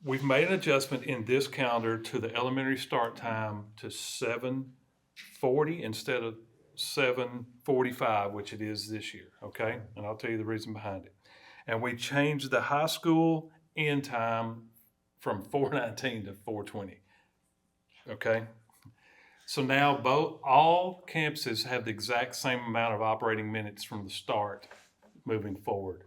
We've made an adjustment in this calendar to the elementary start time to 7:40 instead of 7:45, which it is this year, okay? And I'll tell you the reason behind it. And we changed the high school end time from 4:19 to 4:20, okay? So now all campuses have the exact same amount of operating minutes from the start moving forward.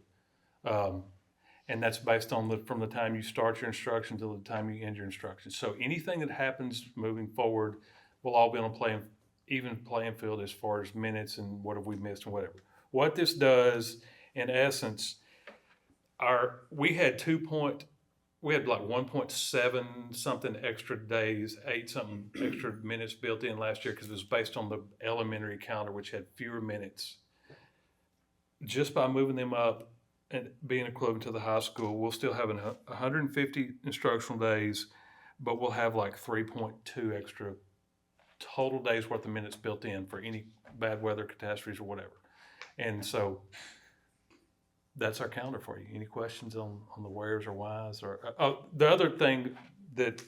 And that's based on from the time you start your instruction to the time you end your instruction. So anything that happens moving forward will all be on a even playing field as far as minutes and what have we missed and whatever. What this does, in essence, we had like 1.7 something extra days, 8 something extra minutes built in last year because it was based on the elementary calendar, which had fewer minutes. Just by moving them up and being equivalent to the high school, we'll still have 150 instructional days, but we'll have like 3.2 extra total days worth of minutes built in for any bad weather catastrophes or whatever. And so that's our calendar for you. Any questions on the wheres or whys? Or the other thing that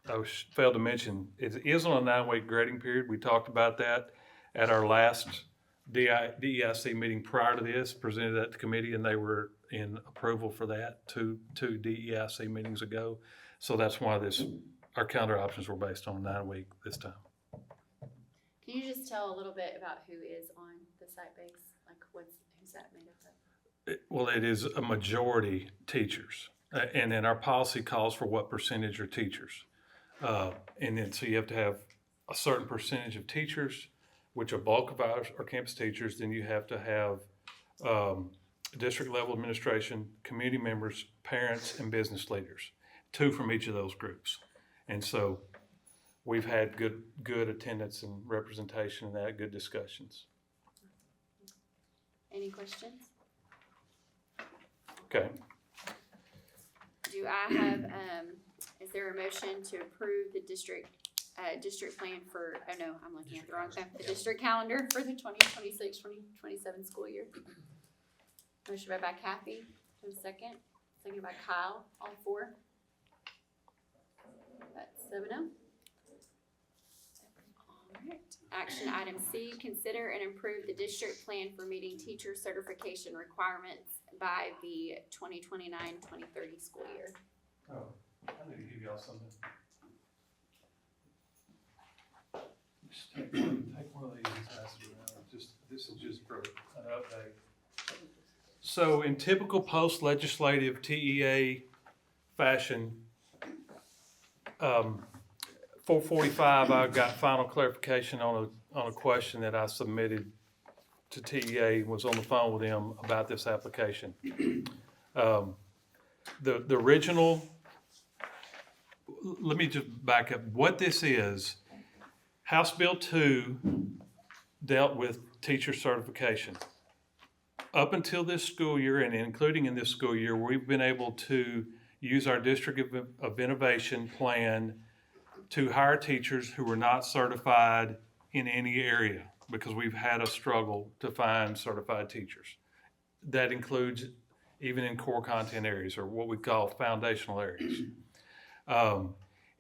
I failed to mention is on a 9-week grading period. We talked about that at our last DEIC meeting prior to this, presented that to committee, and they were in approval for that two DEIC meetings ago. So that's why our calendar options were based on 9-week this time. Can you just tell a little bit about who is on the site base? Like who's that made up of? Well, it is a majority teachers. And then our policy calls for what percentage are teachers. And then so you have to have a certain percentage of teachers, which a bulk of ours are campus teachers. Then you have to have district level administration, community members, parents, and business leaders, 2 from each of those groups. And so we've had good attendance and representation and that, good discussions. Any questions? Okay. Do I have, is there a motion to approve the district plan for, oh no, I'm looking at the wrong thing, the district calendar for the 2026-2027 school year? Motion by Kathy, to a second by Kyle, all four. That's 7-0. Alright, action item C, consider and approve the district plan for meeting teacher certification requirements by the 2029-2030 school year. Oh, I need to give y'all something. Just take one of these and pass it around. This is just for an update. So in typical post-legislative TEA fashion, 4:45, I got final clarification on a question that I submitted to TEA, was on the phone with them about this application. The original, let me just back up. What this is, House Bill 2 dealt with teacher certification. Up until this school year, and including in this school year, we've been able to use our District of Innovation plan to hire teachers who were not certified in any area, because we've had a struggle to find certified teachers. That includes even in core content areas, or what we call foundational areas. And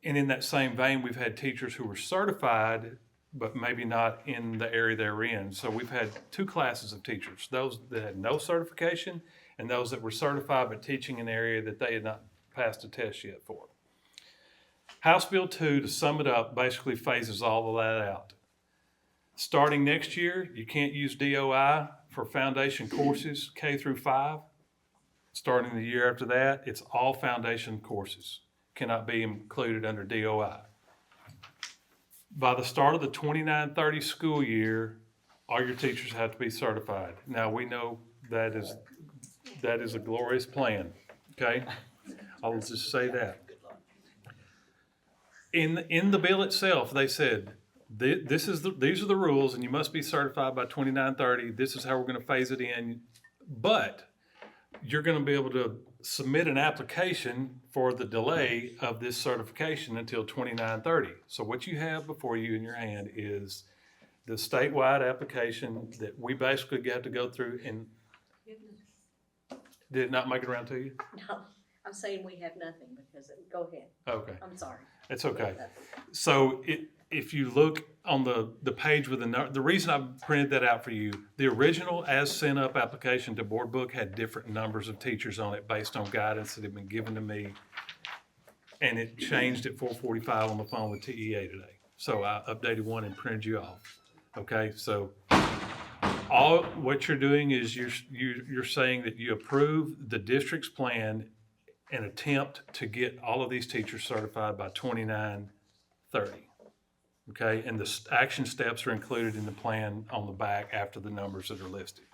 in that same vein, we've had teachers who were certified, but maybe not in the area they're in. So we've had two classes of teachers, those that had no certification and those that were certified but teaching an area that they had not passed a test yet for. House Bill 2, to sum it up, basically phases all of that out. Starting next year, you can't use DOI for foundation courses K through 5. Starting the year after that, it's all foundation courses. Cannot be included under DOI. By the start of the 29-30 school year, all your teachers have to be certified. Now, we know that is a glorious plan, okay? I'll just say that. In the bill itself, they said, these are the rules, and you must be certified by 29-30. This is how we're going to phase it in. But you're going to be able to submit an application for the delay of this certification until 29-30. So what you have before you in your hand is the statewide application that we basically got to go through. And did it not make it around to you? No, I'm saying we have nothing because, go ahead. Okay. I'm sorry. It's okay. So if you look on the page with the reason I printed that out for you, the original as sent up application to board book had different numbers of teachers on it based on guidance that had been given to me. And it changed at 4:45 on the phone with TEA today. So I updated one and printed you off. Okay, so all what you're doing is you're saying that you approve the district's plan and attempt to get all of these teachers certified by 29-30. Okay, and the action steps are included in the plan on the back after the numbers that are listed.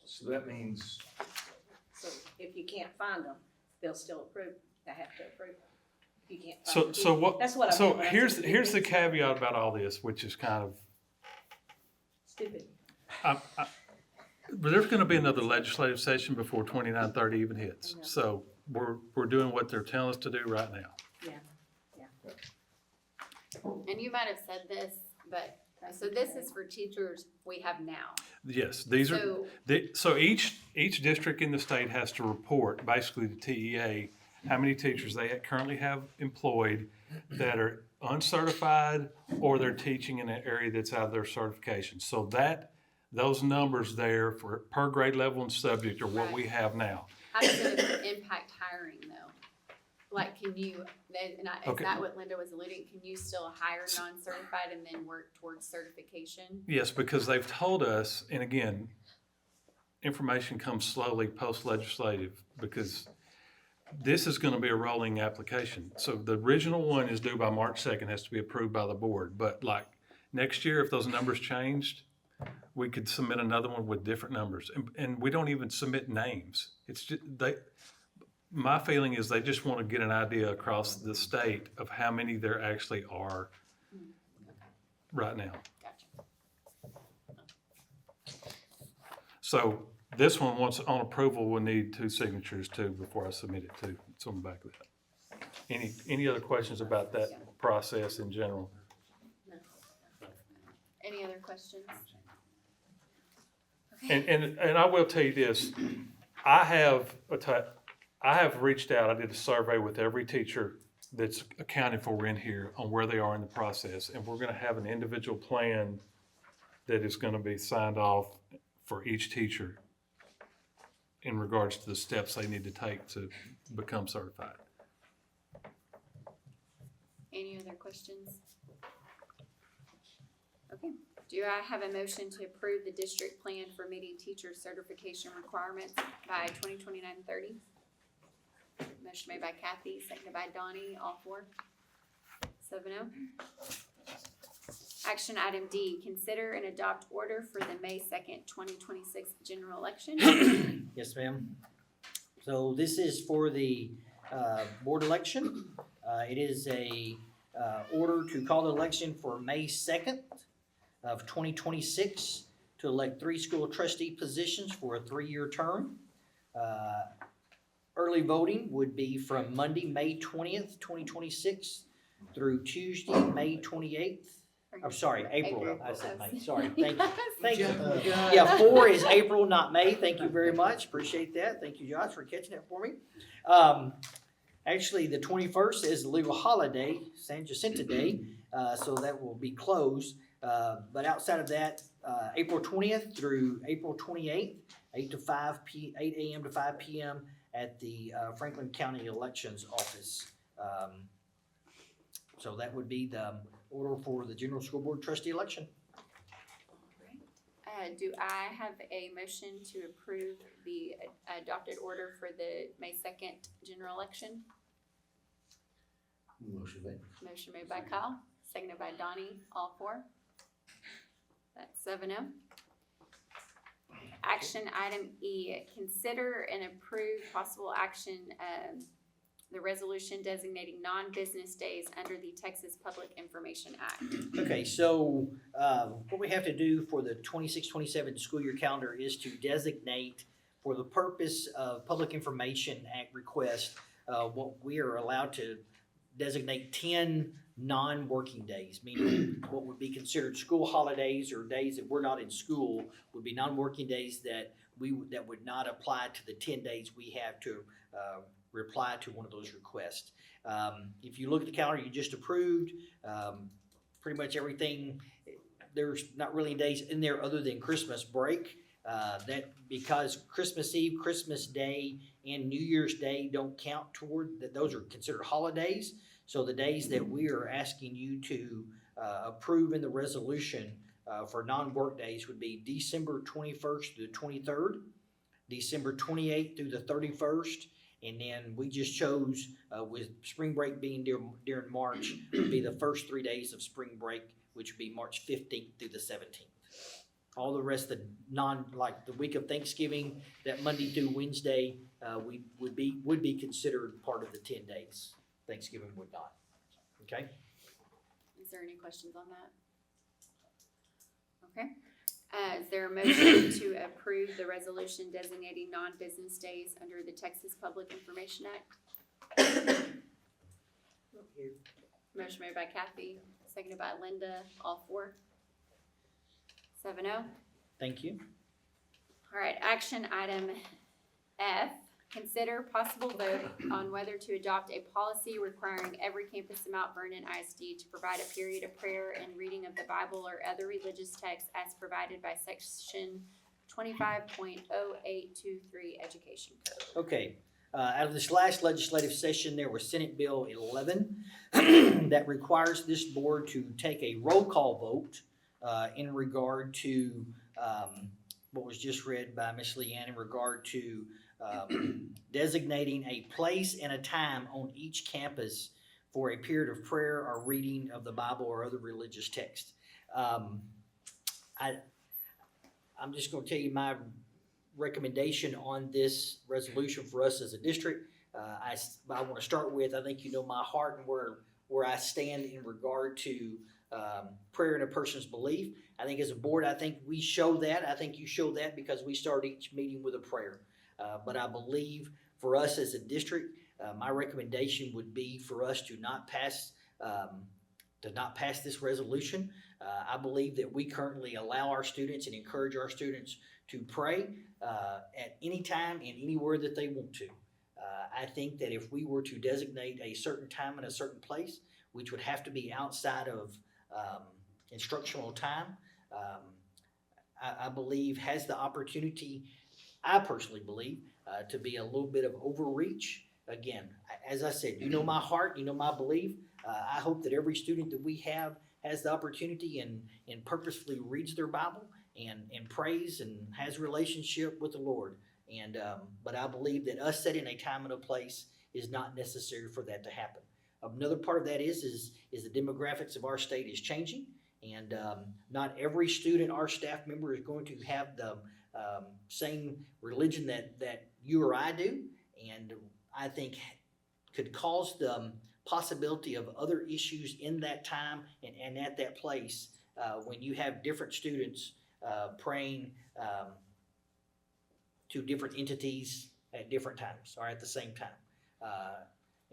So that means, So if you can't find them, they'll still approve, they have to approve them. If you can't find them. So what? That's what I so meant when I here's said here's the caveat about all this, which is kind of stupid. But there's going to be another legislative session before 29-30 even hits. Yeah. So we're doing what they're telling us to do right now. Yeah. And you might have said this, but, so this is for teachers we have now. Yes, these So- so each district in the state has to report basically to TEA how many teachers they currently have employed that are uncertified or they're teaching in an area that's out of their certification. So those numbers there for per grade level and subject are what we have now. How does it impact hiring though? Like, can you, is Okay. that what Linda was alluding, can you still hire non-certified and then work towards certification? Yes, because they've told us, and again, information comes slowly post-legislative because this is going to be a rolling application. So the original one is due by March 2nd, has to be approved by the board. But like next year, if those numbers changed, we could submit another one with different numbers. And we don't even submit names. It's just my feeling is they just want to get an idea across the state of how many there actually are right now. So this one, once on approval, will need 2 signatures too before I submit it to. It's on the back of that. Any other questions about that process in general? Any other questions? And I will tell you this, I have reached out, I did a survey with every teacher that's accounted for in here on where they are in the process, and we're gonna have an individual plan that is gonna be signed off for each teacher in regards to the steps they need to take to become certified. Any other questions? Okay, do I have a motion to approve the district plan for meeting teacher certification requirements by 2029-30? Motion made by Kathy, seconded by Donnie, all 4. 7-0. Action item D, consider and adopt order for the May 2nd, 2026 general election. Yes, ma'am. So this is for the board election. It is a order to call the election for May 2nd of 2026 to elect 3 school trustee positions for a 3-year term. Early voting would be from Monday, May 20th, 2026 through Tuesday, May 28th. I'm sorry, April. I said May. Sorry. Thank you. Thank you. Yeah, 4 is April, not May. Thank you very much. Appreciate that. Thank you, Josh, for catching that for me. Actually, the 21st is the legal holiday, San Jacinto Day, so that will be closed. But outside of that, April 20th through April 28th, 8 a.m. to 5 p.m. at the Franklin County Elections Office. So that would be the order for the General School Board Trustee election. Do I have a motion to approve the adopted order for the May 2nd general election? Motion made. Motion made by Kyle, seconded by Donnie, all 4. That's 7-0. Action item E, consider and approve possible action, the resolution designating non-business days under the Texas Public Information Act. Okay, so what we have to do for the 26-27 school year calendar is to designate, for the purpose of Public Information Act request, what we are allowed to designate 10 non-working days, meaning what would be considered school holidays or days that we're not in school would be non-working days that would not apply to the 10 days we have to reply to one of those requests. If you look at the calendar you just approved, pretty much everything, there's not really days in there other than Christmas break. That because Christmas Eve, Christmas Day, and New Year's Day don't count toward that; those are considered holidays. So the days that we are asking you to approve in the resolution for non-work days would be December 21st through the 23rd, December 28th through the 31st, and then we just chose with spring break being during March would be the first 3 days of spring break, which would be March 15th through the 17th. All the rest of like the week of Thanksgiving, that Monday through Wednesday, would be considered part of the 10 days. Thanksgiving would not. Okay? Is there any questions on that? Okay. Is there a motion to approve the resolution designating non-business days under the Texas Public Information Act? Motion made by Kathy, seconded by Linda, all 4. 7-0. Thank you. All right, action item F, consider possible vote on whether to adopt a policy requiring every campus in Mount Vernon ISD to provide a period of prayer and reading of the Bible or other religious texts as provided by section 25.0823 Education Code. Okay. Out of this last legislative session, there was Senate Bill 11 that requires this board to take a roll call vote in regard to what was just read by Ms. Leanne in regard to designating a place and a time on each campus for a period of prayer or reading of the Bible or other religious text. I'm just going to tell you my recommendation on this resolution for us as a district. I want to start with, I think you know my heart and where I stand in regard to prayer in a person's belief. I think as a board, I think we show that. I think you show that because we start each meeting with a prayer. But I believe for us as a district, my recommendation would be for us to not pass this resolution. I believe that we currently allow our students and encourage our students to pray at any time and anywhere that they want to. I think that if we were to designate a certain time and a certain place, which would have to be outside of instructional time, I believe has the opportunity, I personally believe, to be a little bit of overreach. Again, as I said, you know my heart, you know my belief. I hope that every student that we have has the opportunity and purposefully reads their Bible and prays and has a relationship with the Lord. But I believe that us setting a time and a place is not necessary for that to happen. Another part of that is the demographics of our state is changing, and not every student or staff member is going to have the same religion that you or I do, and I think could cause the possibility of other issues in that time and at that place when you have different students praying to different entities at different times or at the same time.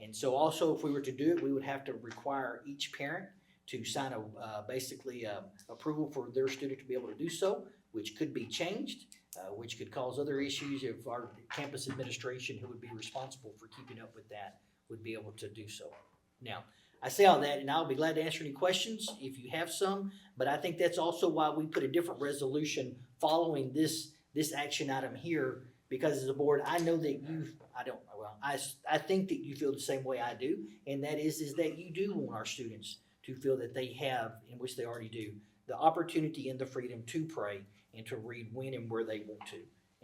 And so also if we were to do it, we would have to require each parent to sign basically approval for their student to be able to do so, which could be changed, which could cause other issues if our campus administration, who would be responsible for keeping up with that, would be able to do so. Now, I say all that, and I'll be glad to answer any questions if you have some, but I think that's also why we put a different resolution following this action item here, because as a board, I know that I think that you feel the same way I do, and that is that you do want our students to feel that they have, in which they already do, the opportunity and the freedom to pray and to read when and where they want to.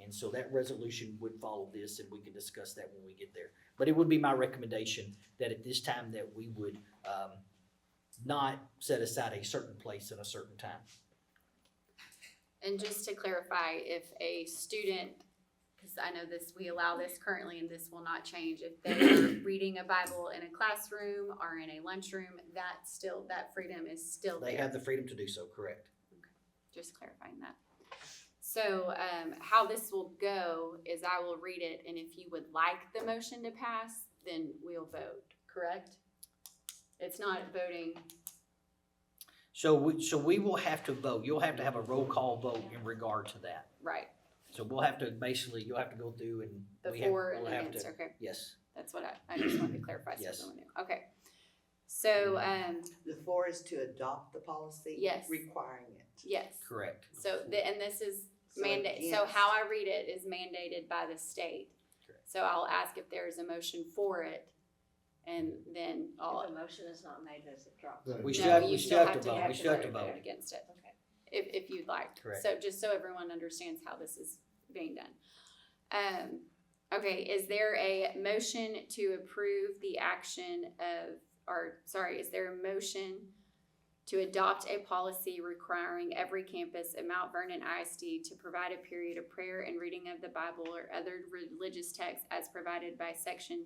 And so that resolution would follow this, and we can discuss that when we get there. But it would be my recommendation that at this time that we would not set aside a certain place at a certain time. And just to clarify, if a student, because I know this, we allow this currently and this will not change, if they're reading a Bible in a classroom or in a lunchroom, that freedom is still there. They have the freedom to do so, correct. Okay. Just clarifying that. So how this will go is I will read it, and if you would like the motion to pass, then we'll vote, correct? It's not voting. So we will have to vote. You'll have to have a roll call vote in regard to that. Right. So we'll have to you'll have to go through and and against, okay. Yes. That's what I just wanted to clarify. So Yes. everyone knew. Okay. So the floor is to adopt the policy. Yes. Requiring it. yes. Correct. So and this is So mandate. So how I read it is mandated by the state. Correct. So I'll ask if there's a motion for it, and then I'll. If a motion is not made, does it drop? We No, still have, you we still still have to vote. have We still have to vote vote. against it. Okay. If you'd like. Correct. So just so everyone understands how this is being done. Okay, is there a motion to approve the action is there a motion to adopt a policy requiring every campus at Mount Vernon ISD to provide a period of prayer and reading of the Bible or other religious texts as provided by section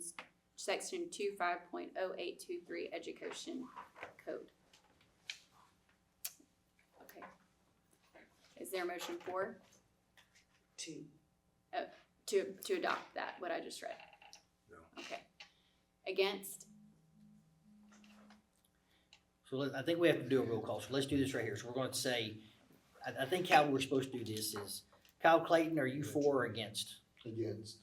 25.0823 Education Code? Okay. Is there a motion for? To adopt that, what I just read? No. Okay. Against? So I think we have to do a roll call. So let's do this right here. So we're going to say, I think how we're supposed to do this is, Kyle Clayton, are you for or against? Against.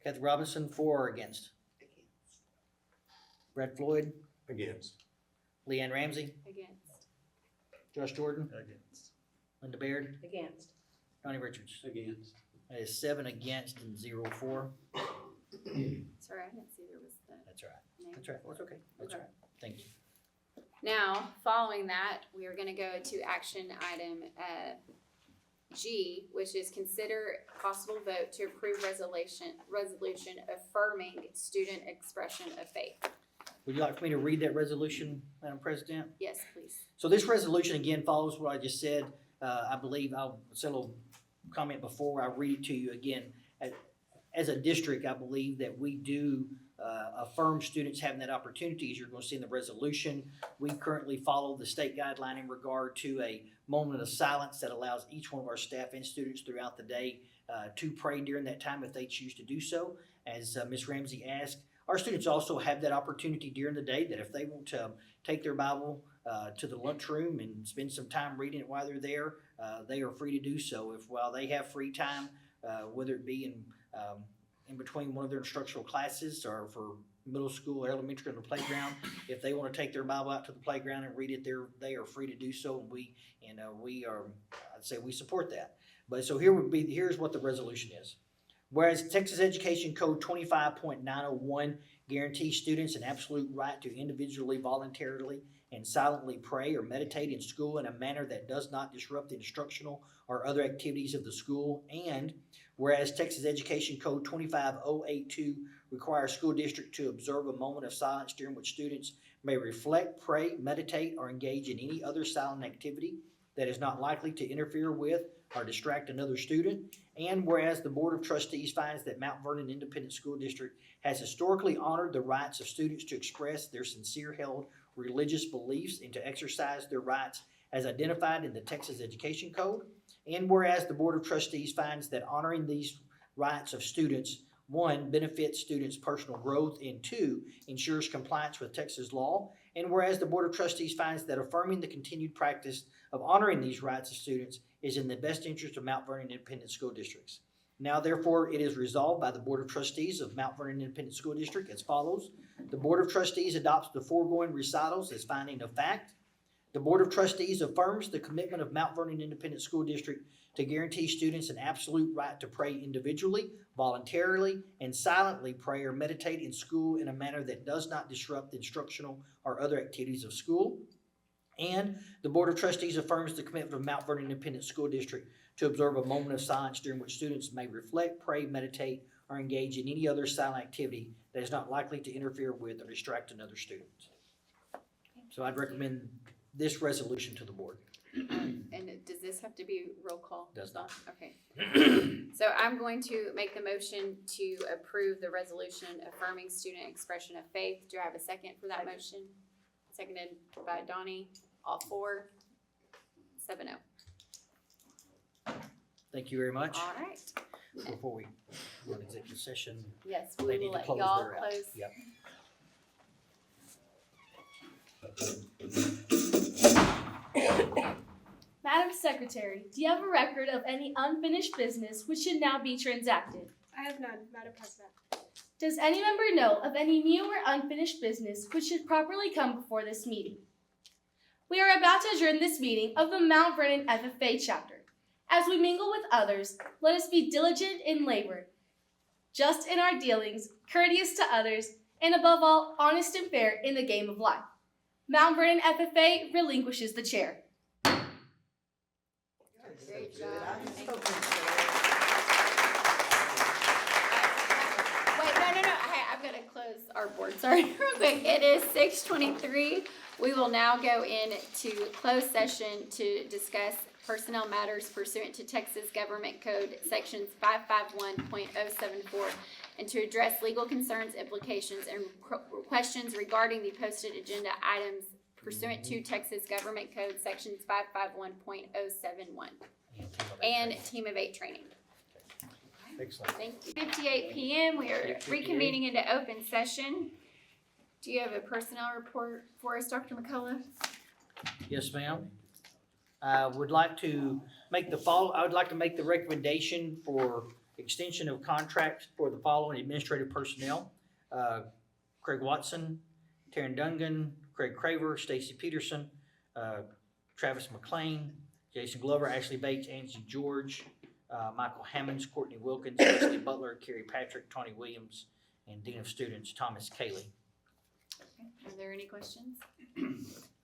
Kathy Robinson, for or against? Against. Brad Floyd, Against. Leanne Ramsey, Against. Josh Jordan, Against. Linda Baird, Against. Donnie Richards. Against. That is 7 against and 0 for. Sorry, I didn't see there was the That's right. name. That's right. That's okay. That's Okay. right. Thank you. Now, following that, we are gonna go to action item G, which is consider possible vote to approve resolution affirming student expression of faith. Would you like for me to read that resolution, Madam President? Yes, please. So this resolution again follows what I just said. I believe I'll say a little comment before I read it to you again. As a district, I believe that we do affirm students having that opportunity, as you're going to see in the resolution. We currently follow the state guideline in regard to a moment of silence that allows each one of our staff and students throughout the day to pray during that time if they choose to do so. As Ms. Ramsey asked, our students also have that opportunity during the day that if they want to take their Bible to the lunchroom and spend some time reading it while they're there, they are free to do so. If while they have free time, whether it be in between one of their instructional classes or for middle school or elementary on the playground, if they want to take their Bible out to the playground and read it, they are free to do so, and we are, I'd say we support that. But so here's what the resolution is. Whereas Texas Education Code 25.901 guarantees students an absolute right to individually, voluntarily, and silently pray or meditate in school in a manner that does not disrupt the instructional or other activities of the school. And whereas Texas Education Code 25082 requires school district to observe a moment of silence during which students may reflect, pray, meditate, or engage in any other silent activity that is not likely to interfere with or distract another student. And whereas the Board of Trustees finds that Mount Vernon Independent School District has historically honored the rights of students to express their sincere held religious beliefs and to exercise their rights as identified in the Texas Education Code. And whereas the Board of Trustees finds that honoring these rights of students, 1, benefits students' personal growth, and 2, ensures compliance with Texas law. And whereas the Board of Trustees finds that affirming the continued practice of honoring these rights of students is in the best interest of Mount Vernon Independent School Districts. Now, therefore, it is resolved by the Board of Trustees of Mount Vernon Independent School District as follows. The Board of Trustees adopts the foregoing recitals as finding of fact. The Board of Trustees affirms the commitment of Mount Vernon Independent School District to guarantee students an absolute right to pray individually, voluntarily, and silently pray or meditate in school in a manner that does not disrupt the instructional or other activities of school. And the Board of Trustees affirms the commitment of Mount Vernon Independent School District to observe a moment of silence during which students may reflect, pray, meditate, or engage in any other silent activity that is not likely to interfere with or distract another student. So I'd recommend this resolution to the board. And does this have to be roll call? Does not. Okay. So I'm going to make the motion to approve the resolution affirming student expression of faith. Do I have a second for that motion? Seconded by Donnie. All 4. 7-0. Thank you very much. All right. Before we go to executive session, Yes, they we need will to let close y'all their close. Yep. Madam Secretary, do you have a record of any unfinished business which should now be transacted? I have none, Madam President. Does any member know of any new or unfinished business which should properly come before this meeting? We are about to adjourn this meeting of the Mount Vernon FFA chapter. As we mingle with others, let us be diligent in labor, just in our dealings, courteous to others, and above all, honest and fair in the game of life. Mount Vernon FFA relinquishes the chair. Great job. Wait, no. I'm going to close our board. Sorry, real quick. It is 6:23. We will now go into closed session to discuss personnel matters pursuant to Texas Government Code Sections 551.074 and to address legal concerns, implications, and questions regarding the posted agenda items pursuant to Texas Government Code Sections 551.071 and Team of 8 training. Excellent. Thank you. 58 p.m. We are reconvening into open session. Do you have a personnel report for us, Dr. McCullough? Yes, ma'am. I would like to make the recommendation for extension of contracts for the following administrative personnel. Craig Watson, Taryn Dungan, Craig Craver, Stacy Peterson, Travis McLean, Jason Glover, Ashley Bates, Angie George, Michael Hammonds, Courtney Wilkins, Leslie Butler, Kerry Patrick, Tony Williams, and Dean of Students, Thomas Cayley. Are there any questions?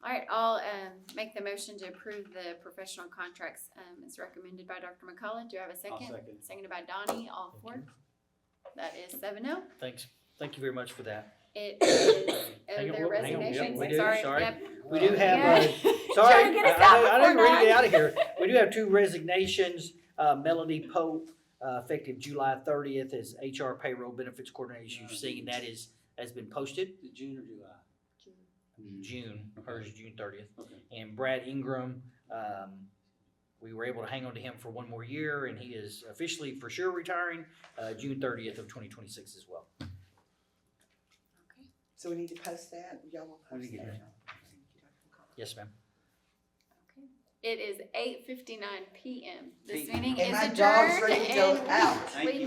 All right, I'll make the motion to approve the professional contracts as recommended by Dr. McCullough. Do I have a second? I'll second. Seconded by Donnie, all 4. That is 7-0. Thank you very much for that. It is Hang on, their resignations. we do, Sorry. sorry. Yep. We do have, Yeah. sorry, Trying to get us out I didn't before ready to get 9. out of here. We do have 2 resignations Melody Pope, effective July 30th as HR payroll benefits coordinator. As you've seen, has been posted. June or July? June, hers is June 30th. Okay. And Brad Ingram, we were able to hang on to him for one more year, and he is officially for sure retiring June 30th of 2026 as well. So we need to post that, y'all will When post you get that. here. Yes, ma'am. It is 8:59 p.m. This P.M. meeting And is my adjourned. dog's ready to go and out. we